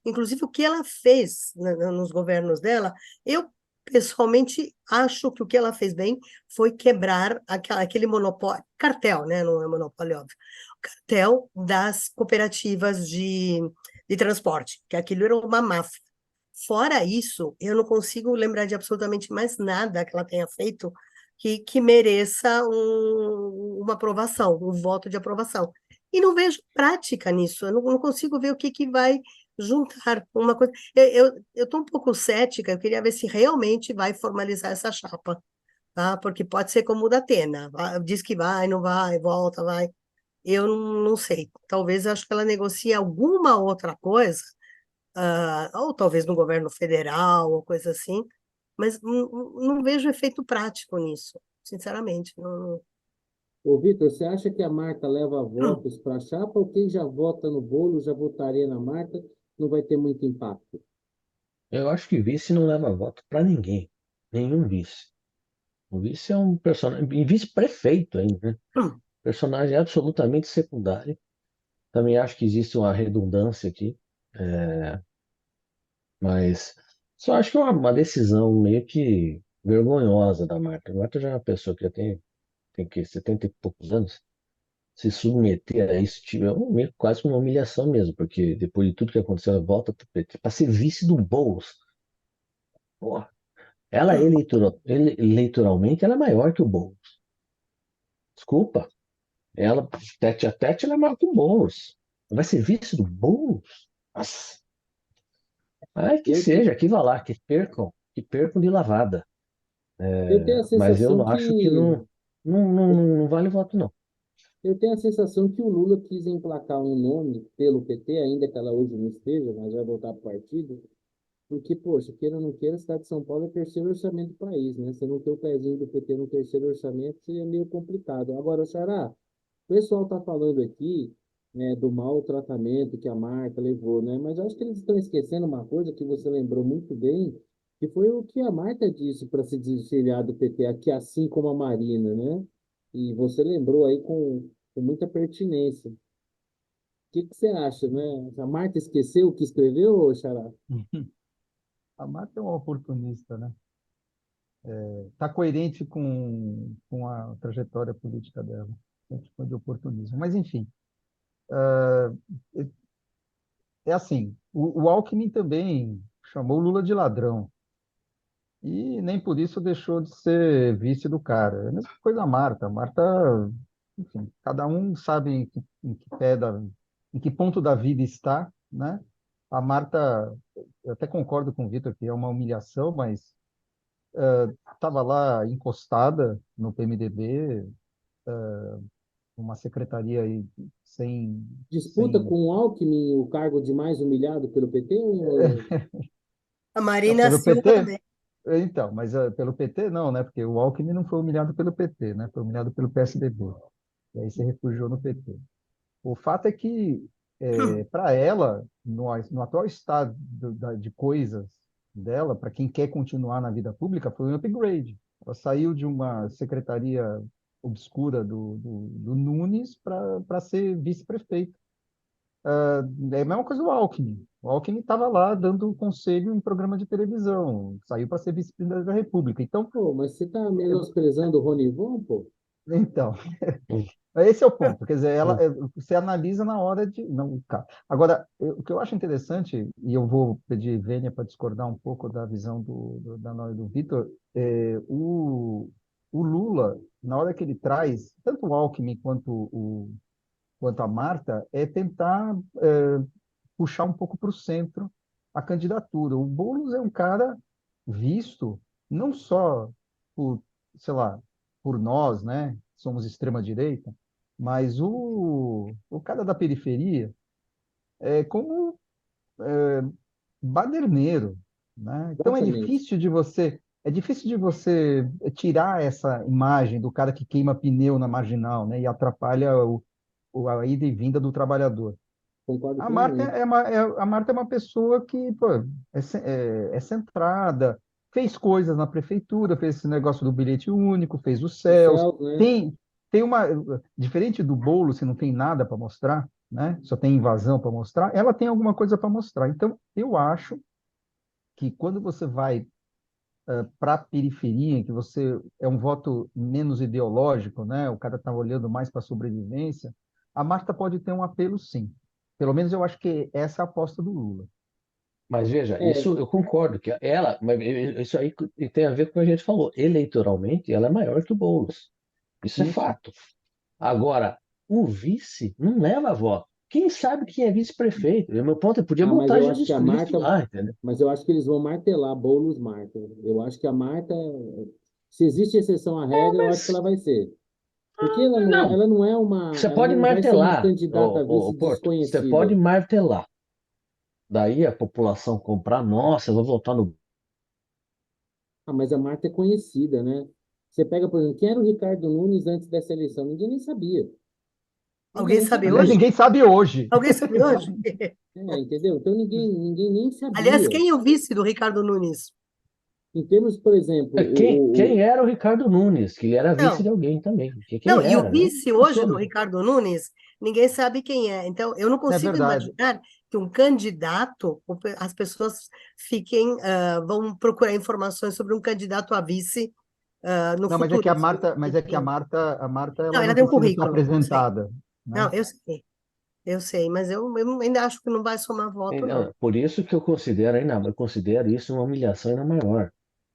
inclusive o que ela fez nos governos dela, eu pessoalmente acho que o que ela fez bem foi quebrar aquele monopólio, cartel, né? Não é monopólio, óbvio, cartel das cooperativas de transporte, que aquilo era uma máfia. Fora isso, eu não consigo lembrar de absolutamente mais nada que ela tenha feito que mereça uma aprovação, um voto de aprovação. E não vejo prática nisso, eu não consigo ver o que vai juntar uma coisa. Eu estou um pouco cética, eu queria ver se realmente vai formalizar essa chapa, tá? Porque pode ser como o da Atena, diz que vai, não vai, volta, vai. Eu não sei, talvez acho que ela negocie alguma outra coisa, ou talvez no governo federal, ou coisa assim, mas não vejo efeito prático nisso, sinceramente. Ô, Vitor, você acha que a Marta leva votos para a chapa ou quem já vota no bolo já votaria na Marta? Não vai ter muito impacto. Eu acho que vice não leva voto para ninguém. Nenhum vice. O vice é um personagem. E vice-prefeito ainda, né? Personagem absolutamente secundário. Também acho que existe uma redundância aqui. Mas só acho que é uma decisão meio que vergonhosa da Marta. A Marta já é uma pessoa que já tem que 70 e poucos anos. Se submeter a isso quase que uma humilhação mesmo, porque depois de tudo que aconteceu, ela volta para ser vice do Boulos. Porra, ela eleitoralmente ela é maior que o Boulos. Desculpa. Ela, tete a tete, ela é maior que o Boulos. Vai ser vice do Boulos? Nossa. Ai, que Eu, te- seja, que vá lá, que percam de lavada. eu tenho a Mas sensação eu acho que que não vale voto, não. eu tenho a sensação que o Lula quis emplacar um nome pelo PT, ainda que ela hoje não esteja, mas vai voltar para o partido, porque, poxa, queira ou não queira, a cidade de São Paulo é o terceiro orçamento do país, né? Você não ter o pezinho do PT no terceiro orçamento seria meio complicado. Agora, Xará, o pessoal está falando aqui, né, do mau tratamento que a Marta levou, né? Mas eu acho que eles estão esquecendo uma coisa que você lembrou muito bem, Que foi o que a Marta disse para se desfiliar do PT, aqui assim como a Marina, né? E você lembrou aí com muita pertinência. O que você acha, né? A Marta esqueceu o que escreveu, Xará? A Marta é uma oportunista, né? Está coerente com a trajetória política dela, sempre foi de oportunismo. Mas, enfim, é, é assim, o Alckmin também chamou Lula de ladrão, e nem por isso deixou de ser vice do cara. É a mesma coisa a Marta. A Marta, enfim, cada um sabe em que ponto da vida está, né? A Marta, eu até concordo com o Vitor que é uma humilhação, mas estava lá encostada no PMDB, uma secretaria aí Disputa sem com o Alckmin o cargo de mais humilhado pelo PT? Ou... A Marina pelo Silva PT. também. Então, mas pelo PT não, né? Porque o Alckmin não foi humilhado pelo PT, né? Foi humilhado pelo PSDB. E aí se refugiou no PT. O fato é que, para ela, no atual estado de coisas dela, para quem quer continuar na vida pública, foi um upgrade. Ela saiu de uma secretaria obscura do Nunes para ser vice-prefeito. É a mesma coisa do Alckmin. O Alckmin estava lá dando conselho em programa de televisão, saiu para ser vice-presidente da República. Pô, mas você está menosprezando o Ronivon, pô? Então, Hum, esse é o ponto. Quer dizer, hum. você analisa na hora de. Não, cara. Agora, o que eu acho interessante, e eu vou pedir Vênia para discordar um pouco da visão da Nora e do Vitor, o Lula, na hora que ele traz, tanto o Alckmin quanto a Marta, é tentar puxar um pouco para o centro a candidatura. O Boulos é um cara visto não só por, sei lá, por nós, né, somos extrema-direita, mas o cara da periferia é como baderneiro, né? Então Exatamente. é difícil de você tirar essa imagem do cara que queima pneu na marginal, né, e atrapalha a ida e vinda do trabalhador. Concordo A Marta plenamente. é uma pessoa que, pô, é centrada, fez coisas na prefeitura, fez esse negócio do bilhete único, fez os O céus, Celso, né? tem uma, diferente do bolo, se não tem nada para mostrar, né? Só tem invasão para mostrar, ela tem alguma coisa para mostrar. Então, eu acho que quando você vai para a periferia, que você é um voto menos ideológico, né? O cara está olhando mais para a sobrevivência, a Marta pode ter um apelo, sim. Pelo menos eu acho que essa é a aposta do Lula. Mas veja, É, isso eu concordo que ela, mas isso aí tem a ver com o que a gente falou. Eleitoralmente, ela é maior que o Boulos. Isso é Isso. fato. Agora, o vice não leva voto. Quem sabe quem é vice-prefeito? O meu ponto é podia mas botar eu acho que Jesus a Cristo Marta, lá, entendeu? mas eu acho que eles vão martelar Boulos Marta. Eu acho que a Marta, se existe exceção à regra, eu acho que Mas ela vai ser. Porque ela não, não. Você ela pode não vai ser uma martelar, candidata a vice Porto. Você pode desconhecida. martelar. Daí a população comprar, nossa, eu vou votar no. Ah, mas a Marta é conhecida, né? Você pega, por exemplo, quem era o Ricardo Nunes antes dessa eleição? Ninguém nem sabia. Alguém Ninguém sabe Aliás, sabia. hoje? ninguém sabe hoje. Alguém sabe hoje? Entendeu? Então ninguém nem Aliás, sabia. quem é o vice do Ricardo Nunes? Em termos, por exemplo, Quem era o Ricardo Nunes? Que ele era vice Não, de alguém também. não, Quem e o era? Eu vice não hoje do soube. Ricardo Nunes, ninguém sabe quem é. Então, eu não É consigo verdade. imaginar que um candidato, as pessoas vão procurar informações sobre um candidato a vice, no Não, mas é que futuro. a Marta, mas é que a Marta, Não, ela ela não tem um precisa ser currículo, eu sei. apresentada, Não, né? eu sei, mas eu ainda acho que não vai somar voto, não. Então, por isso que eu considero ainda, eu considero isso uma humilhação ainda maior.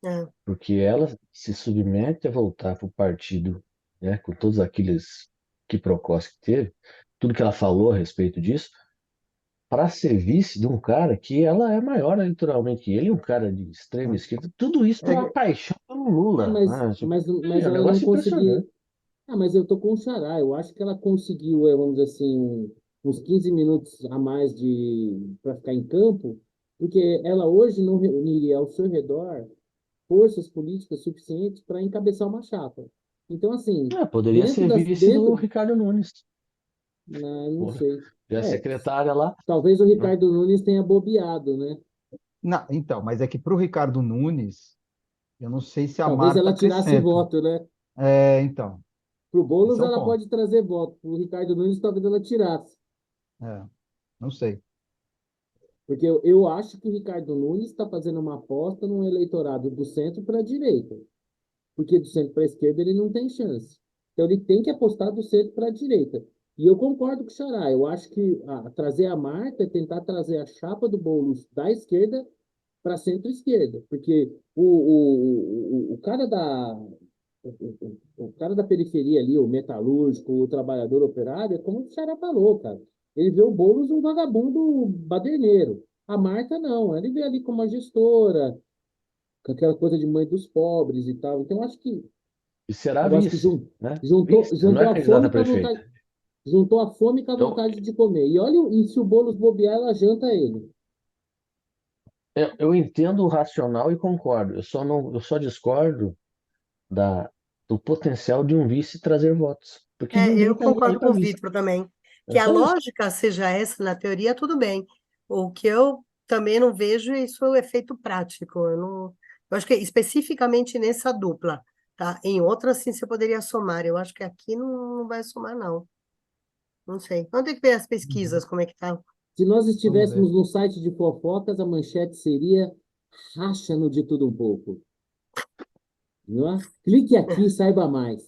É. Porque ela se submete a voltar para o partido, né, com todos aqueles quiprocós que teve, tudo que ela falou a respeito disso, para ser vice de um cara que ela é maior eleitoralmente que ele, um cara de extrema esquerda, tudo isso por uma É, paixão pelo Lula, mas, né? Tipo, mas é um ela não negócio conseguiu. impressionante. Ah, mas eu tô com o Xará. Eu acho que ela conseguiu, vamos dizer assim, uns 15 minutos a mais de para ficar em campo, porque ela hoje não reuniria ao seu redor forças políticas suficientes para encabeçar uma chapa. Então, assim, Poderia dentro ser das vice do dentro, Ricardo Nunes. não Porra, sei. já é É, secretária lá, talvez o né? Ricardo Nunes tenha bobeado, né? Não, então, mas é que para o Ricardo Nunes, eu não sei se a Talvez Marta ela tirasse acrescenta. voto, né? Então, Pro esse Boulos é o ela ponto. pode trazer voto. Pro Ricardo Nunes talvez ela tirasse. É, não sei. Porque eu acho que o Ricardo Nunes está fazendo uma aposta num eleitorado do centro para a direita. Porque do centro para a esquerda ele não tem chance. Então ele tem que apostar do centro para a direita. E eu concordo com o Xará. Eu acho que trazer a marca é tentar trazer a chapa do Boulos da esquerda para centro-esquerda. Porque o cara o cara da periferia ali, o metalúrgico, o trabalhador operário, é como o Xará falou, cara. Ele vê o Boulos um vagabundo baderneiro. A Marta não, ele vê ali como uma gestora, com aquela coisa de mãe dos pobres e tal. Então, E será eu acho que vice, né? juntou, Vice, não juntou é a candidata fome a com a prefeita. vontade, juntou a fome com a Então, vontade de comer. E olha, e se o Boulos bobear, ela janta ele. eu entendo o racional e concordo. Eu só discordo da, do potencial de um vice trazer votos. Porque ninguém Eu está nem aí concordo com para o vice. Vitor também. É Que a só isso. lógica seja essa, na teoria, tudo bem. O que eu também não vejo é isso é efeito prático. Eu acho que especificamente nessa dupla, tá? Em outras, sim, você poderia somar. Eu acho que aqui não vai somar, não. Não sei. Vamos ter que ver as Uhum. pesquisas, como é que tá. Se nós Vamos ver. estivéssemos no site de fofocas, a manchete seria racha no de tudo um pouco. Não é? Clique aqui e saiba mais.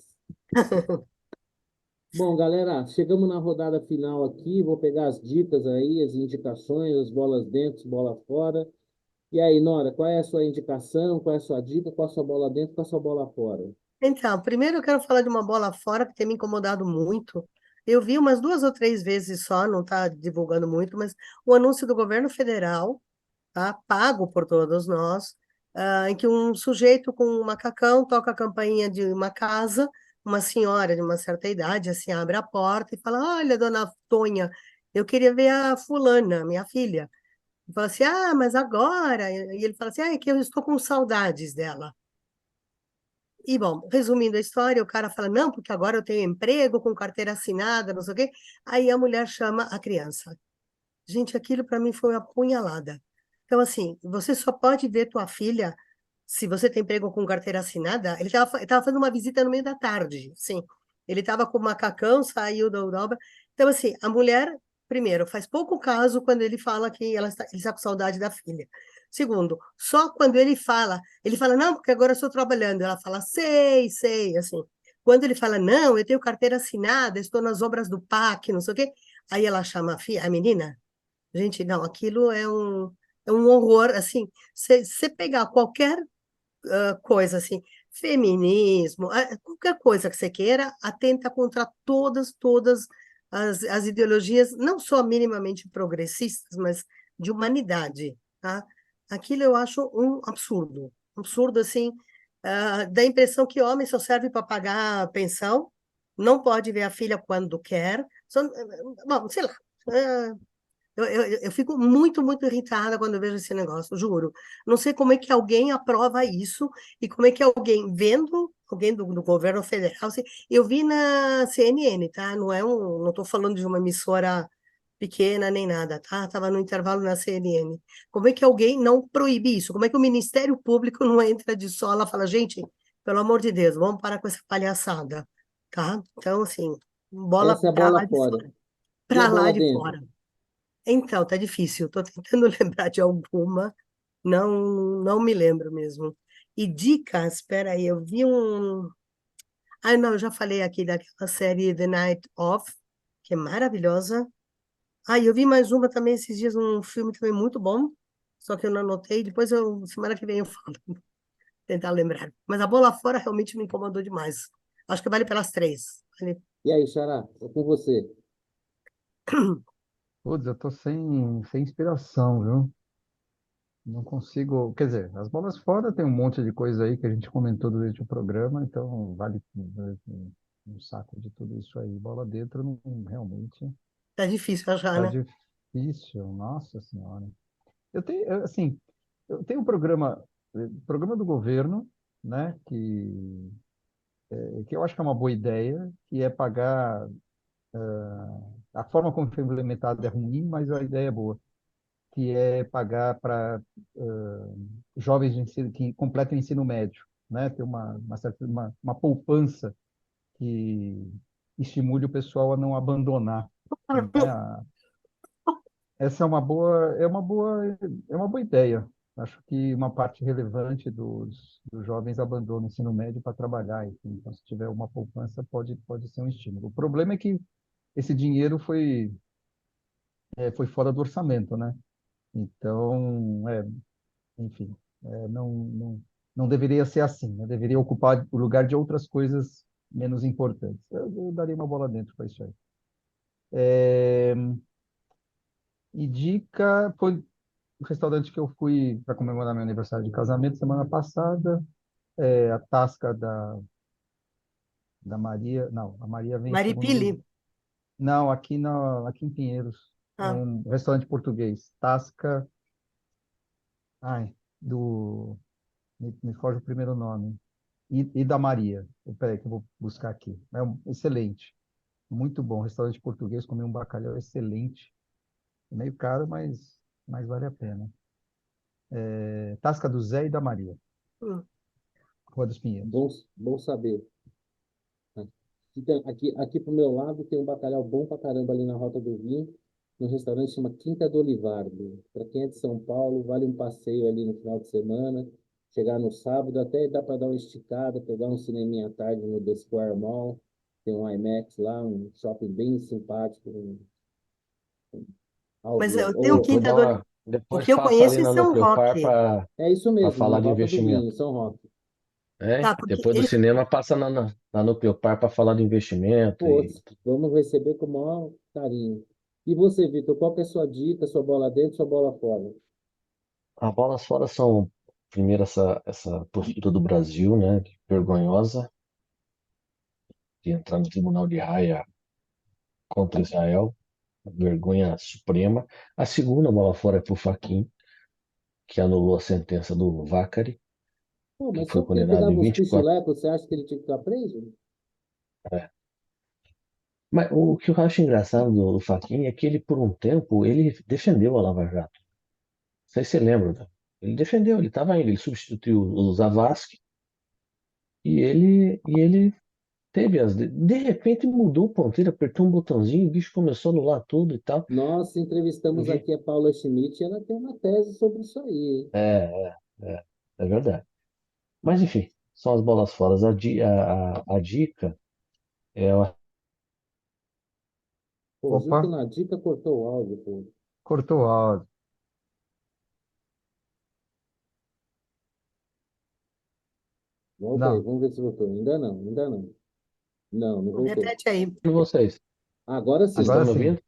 Bom, galera, chegamos na rodada final aqui. Vou pegar as dicas aí, as indicações, as bolas dentro, bola fora. E aí, Nora, qual é a sua indicação? Qual é a sua dica? Qual é a sua bola dentro? Qual é a sua bola fora? Então, primeiro eu quero falar de uma bola fora que tem me incomodado muito. Eu vi umas 2 ou 3 vezes só, não está divulgando muito, mas o anúncio do governo federal, tá, pago por todos nós, em que um sujeito com um macacão toca a campainha de uma casa, uma senhora de uma certa idade, assim, abre a porta e fala: Olha, dona Tonha, eu queria ver a fulana, minha filha. E fala assim: Ah, mas agora. E ele fala assim: Ah, é que eu estou com saudades dela. E, bom, resumindo a história, o cara fala, não, porque agora eu tenho emprego com carteira assinada, não sei o quê. Aí a mulher chama a criança. Gente, aquilo para mim foi uma punhalada. Então, assim, você só pode ver tua filha se você tem emprego com carteira assinada. Ele estava fazendo uma visita no meio da tarde, sim. Ele estava com o macacão, saiu da obra. Então, assim, a mulher, primeiro, faz pouco caso quando ele fala que ele está com saudade da filha. Segundo, só quando ele fala, não, porque agora eu estou trabalhando. Ela fala, sei, assim. Quando ele fala, não, eu tenho carteira assinada, estou nas obras do PAC, não sei o quê. Aí ela chama a menina. Gente, não, aquilo é um horror, assim, você pegar qualquer coisa, assim, feminismo, qualquer coisa que você queira, atenta contra todas as ideologias, não só minimamente progressistas, mas de humanidade, tá? Aquilo eu acho um absurdo, assim, dá a impressão que homem só serve para pagar a pensão, não pode ver a filha quando quer, bom, sei lá, eu fico muito irritada quando eu vejo esse negócio, juro. Não sei como é que alguém aprova isso e como é que alguém, vendo alguém do governo federal, assim, eu vi na CNN, tá? Não estou falando de uma emissora pequena nem nada, tá? Estava no intervalo na CNN. Como é que alguém não proíbe isso? Como é que o Ministério Público não entra de sola e fala, gente, pelo amor de Deus, vamos parar com essa palhaçada, tá? Então, assim, bola Essa é a para lá bola de fora. fora. E a Para lá bola de dentro? fora. Então, tá difícil. Estou tentando lembrar de alguma, não me lembro mesmo. E dicas, espera aí, eu vi um. Ah, não, eu já falei aqui daquela série The Night Of, que é maravilhosa. Ah, e eu vi mais uma também esses dias, um filme também muito bom, só que eu não anotei. Depois, semana que vem eu falo, tentar lembrar. Mas a bola fora realmente me incomodou demais. Acho que vale pelas três. E aí, Xará, tô com você. Putz, eu tô sem inspiração, viu? Não consigo. Quer dizer, as bolas fora tem um monte de coisa aí que a gente comentou durante o programa, então vale um saco de tudo isso aí. Bola dentro, não, realmente Tá difícil achar, tá né? difícil, nossa senhora. Assim, eu tenho um programa do governo, né, que eu acho que é uma boa ideia, que é pagar. A forma como foi implementada é ruim, mas a ideia é boa. que é pagar para jovens de ensino, que completam o ensino médio, né? Ter uma poupança que estimule o pessoal a não abandonar, né? Essa é uma boa ideia. Acho que uma parte relevante dos jovens abandona o ensino médio para trabalhar. Enfim. Então, se tiver uma poupança, pode ser um estímulo. O problema é que esse dinheiro foi fora do orçamento, né? Então, enfim, não deveria ser assim, né? Deveria ocupar o lugar de outras coisas menos importantes. Eu daria uma bola dentro para isso aí. E dica foi o restaurante que eu fui para comemorar meu aniversário de casamento semana passada, a Tasca da Maria. Não, a Maria vem em segundo lugar. Maripili. Não, aqui em Pinheiros. É Ah, um restaurante português. Tasca. Ai, do. Me foge o primeiro nome. E da Maria. Peraí, que eu vou buscar aqui. Excelente. Muito bom. Restaurante português, comi um bacalhau excelente. É meio caro, mas vale a pena. Tasca do Zé e da Maria, hum. Rua dos Pinheiros. Bom saber. Aqui pro meu lado tem um bacalhau bom pra caramba ali na Rota do Vinho, no restaurante chama Quinta do Olivardo. Para quem é de São Paulo, vale um passeio ali no final de semana, chegar no sábado, até dá para dar uma esticada, pegar um cineminha à tarde no The Square Mall, tem um IMAX lá, um shopping bem simpático, Mas outlet. eu tenho Depois Quinta dá do... uma, O depois que eu passa conheço ali é na São Nucleopar Roque. É isso para mesmo, na falar de Rota do Vinho, investimento. em São Roque. É, Tá, porque depois do ele... cinema passa na Nucleopar para falar de investimento Pô, e vamos receber com o maior carinho. E você, Vitor, qual que é a sua dica, sua bola dentro, sua bola fora? as bolas fora são primeiro essa postura do Brasil, né, vergonhosa de entrar no Tribunal de Haia contra Israel, vergonha suprema. A segunda bola fora é para o Fachin, que anulou a sentença do Vacari, Pô, que mas foi só porque ele condenado pegava em uns 24. pichilecos, você acha que ele tinha que ficar preso? Mas o que eu acho engraçado do Fachin é que ele, por um tempo, ele defendeu a Lava Jato. Não sei se você lembra, né? Ele defendeu, ele estava indo, ele substituiu o Zavascki e ele teve de repente mudou o ponteiro, apertou um botãozinho, o bicho começou a anular tudo e tal. Nós entrevistamos Ninguém- aqui a Paula Schmidt e ela tem uma tese sobre isso aí, hein? É verdade. Mas enfim, são as bolas fora. A dica é Pô, justo Opa, na dica cortou o áudio, pô. cortou o áudio. Volta aí, Não, vamos ver se voltou. Ainda não, ainda não. Não, não voltou. Repete aí. de vocês. Agora Vocês sim. estão agora me sim. ouvindo?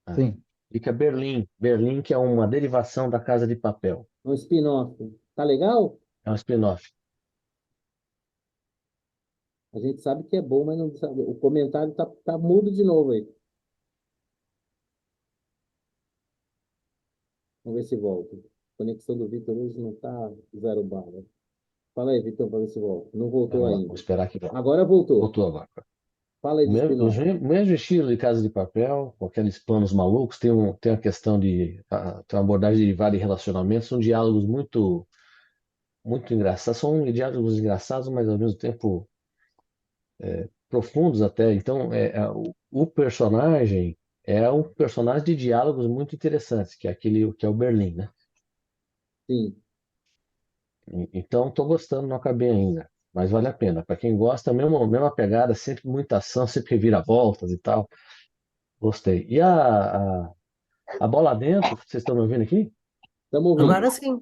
Ah. Sim. Dica Berlim. Berlim, que é uma derivação da Casa de Papel. Um spin-off. Tá legal? É um spin-off. A gente sabe que é bom, mas não sabe. O comentário tá mudo de novo aí. Vamos ver se volta. A conexão do Vitor hoje não tá zero bala. Fala aí, Vitor, para ver se volta. Não voltou Vou ainda. esperar que volte. Agora voltou. Voltou agora. Fala aí O do spin-off. mesmo estilo de Casa de Papel, com aqueles planos malucos, tem a questão tem uma abordagem derivada de relacionamentos, são diálogos muito engraçados, são diálogos engraçados, mas ao mesmo tempo profundos até. Então, o personagem é um personagem de diálogos muito interessantes, que é aquele que é o Berlim, né? Sim. Então, estou gostando, não acabei ainda, mas vale a pena. Para quem gosta, mesma pegada, sempre muita ação, sempre reviravoltas e tal. Gostei. E a bola dentro, vocês estão me ouvindo aqui? Estamos Agora ouvindo. sim.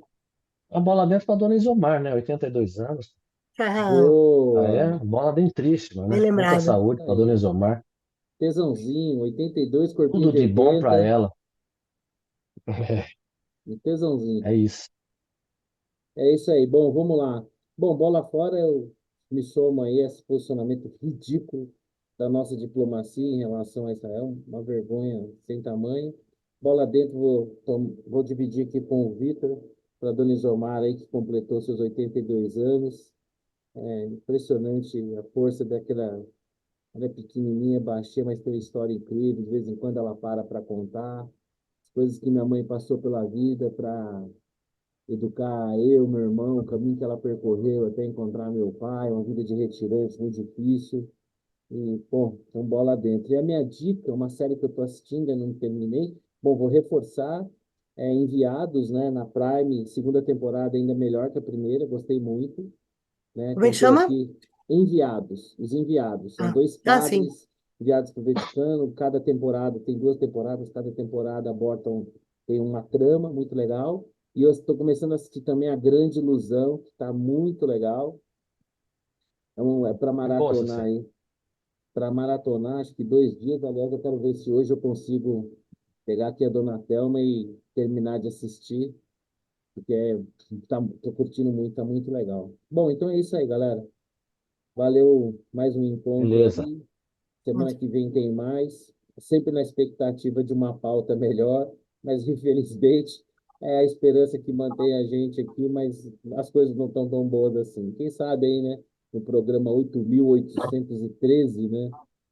A bola dentro para Dona Isomar, né? 82 anos. Ah, Ah, é, Boa. bola dentríssima, bem né? Muita lembrado. saúde para Dona Aí. Isomar. Tesãozinho, 82, corpinho Tudo de de bom para 80. ela. Um tesãozinho. É isso. É isso aí. Bom, vamos lá. Bom, bola fora, eu me somo aí a esse posicionamento ridículo da nossa diplomacia em relação a Israel. Uma vergonha sem tamanho. Bola dentro, vou dividir aqui com o Vitor, para a Dona Isomar aí, que completou seus 82 anos. É impressionante a força daquela. Ela é pequenininha, baixinha, mas tem uma história incrível. De vez em quando ela para contar. coisas que minha mãe passou pela vida para educar eu, meu irmão, o caminho que ela percorreu até encontrar meu pai, uma vida de retirante muito difícil. E, pô, então bola dentro. E a minha dica, uma série que eu estou assistindo, ainda não terminei. Bom, vou reforçar. Enviados, né, na Prime, segunda temporada ainda melhor que a primeira, gostei muito, né? Como é que Contei chama? aqui Enviados, os Enviados. São Ah, dois sim. padres enviados para o Vaticano. Cada temporada tem 2 temporadas, cada temporada tem uma trama muito legal. E eu estou começando a assistir também A Grande Ilusão, que está muito legal. Então, é para É boa essa maratonar série. aí. Para maratonar, acho que 2 dias. Aliás, eu quero ver se hoje eu consigo pegar aqui a Dona Thelma e terminar de assistir, porque tô curtindo muito, tá muito legal. Bom, então é isso aí, galera. Valeu mais um encontro Beleza. aí. Semana que vem tem mais. Sempre na expectativa de uma pauta melhor, mas infelizmente é a esperança que mantém a gente aqui, mas as coisas não estão tão boas assim. Quem sabe aí, né? No programa 8.813, né?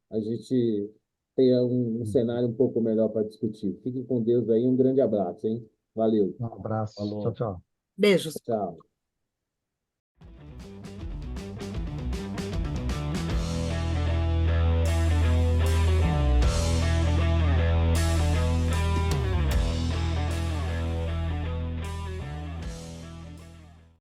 A gente tenha um cenário um pouco melhor para discutir. Fique com Deus aí. Um grande abraço, hein? Valeu. Um abraço. Tchau, Falou. tchau. Beijos. Tchau.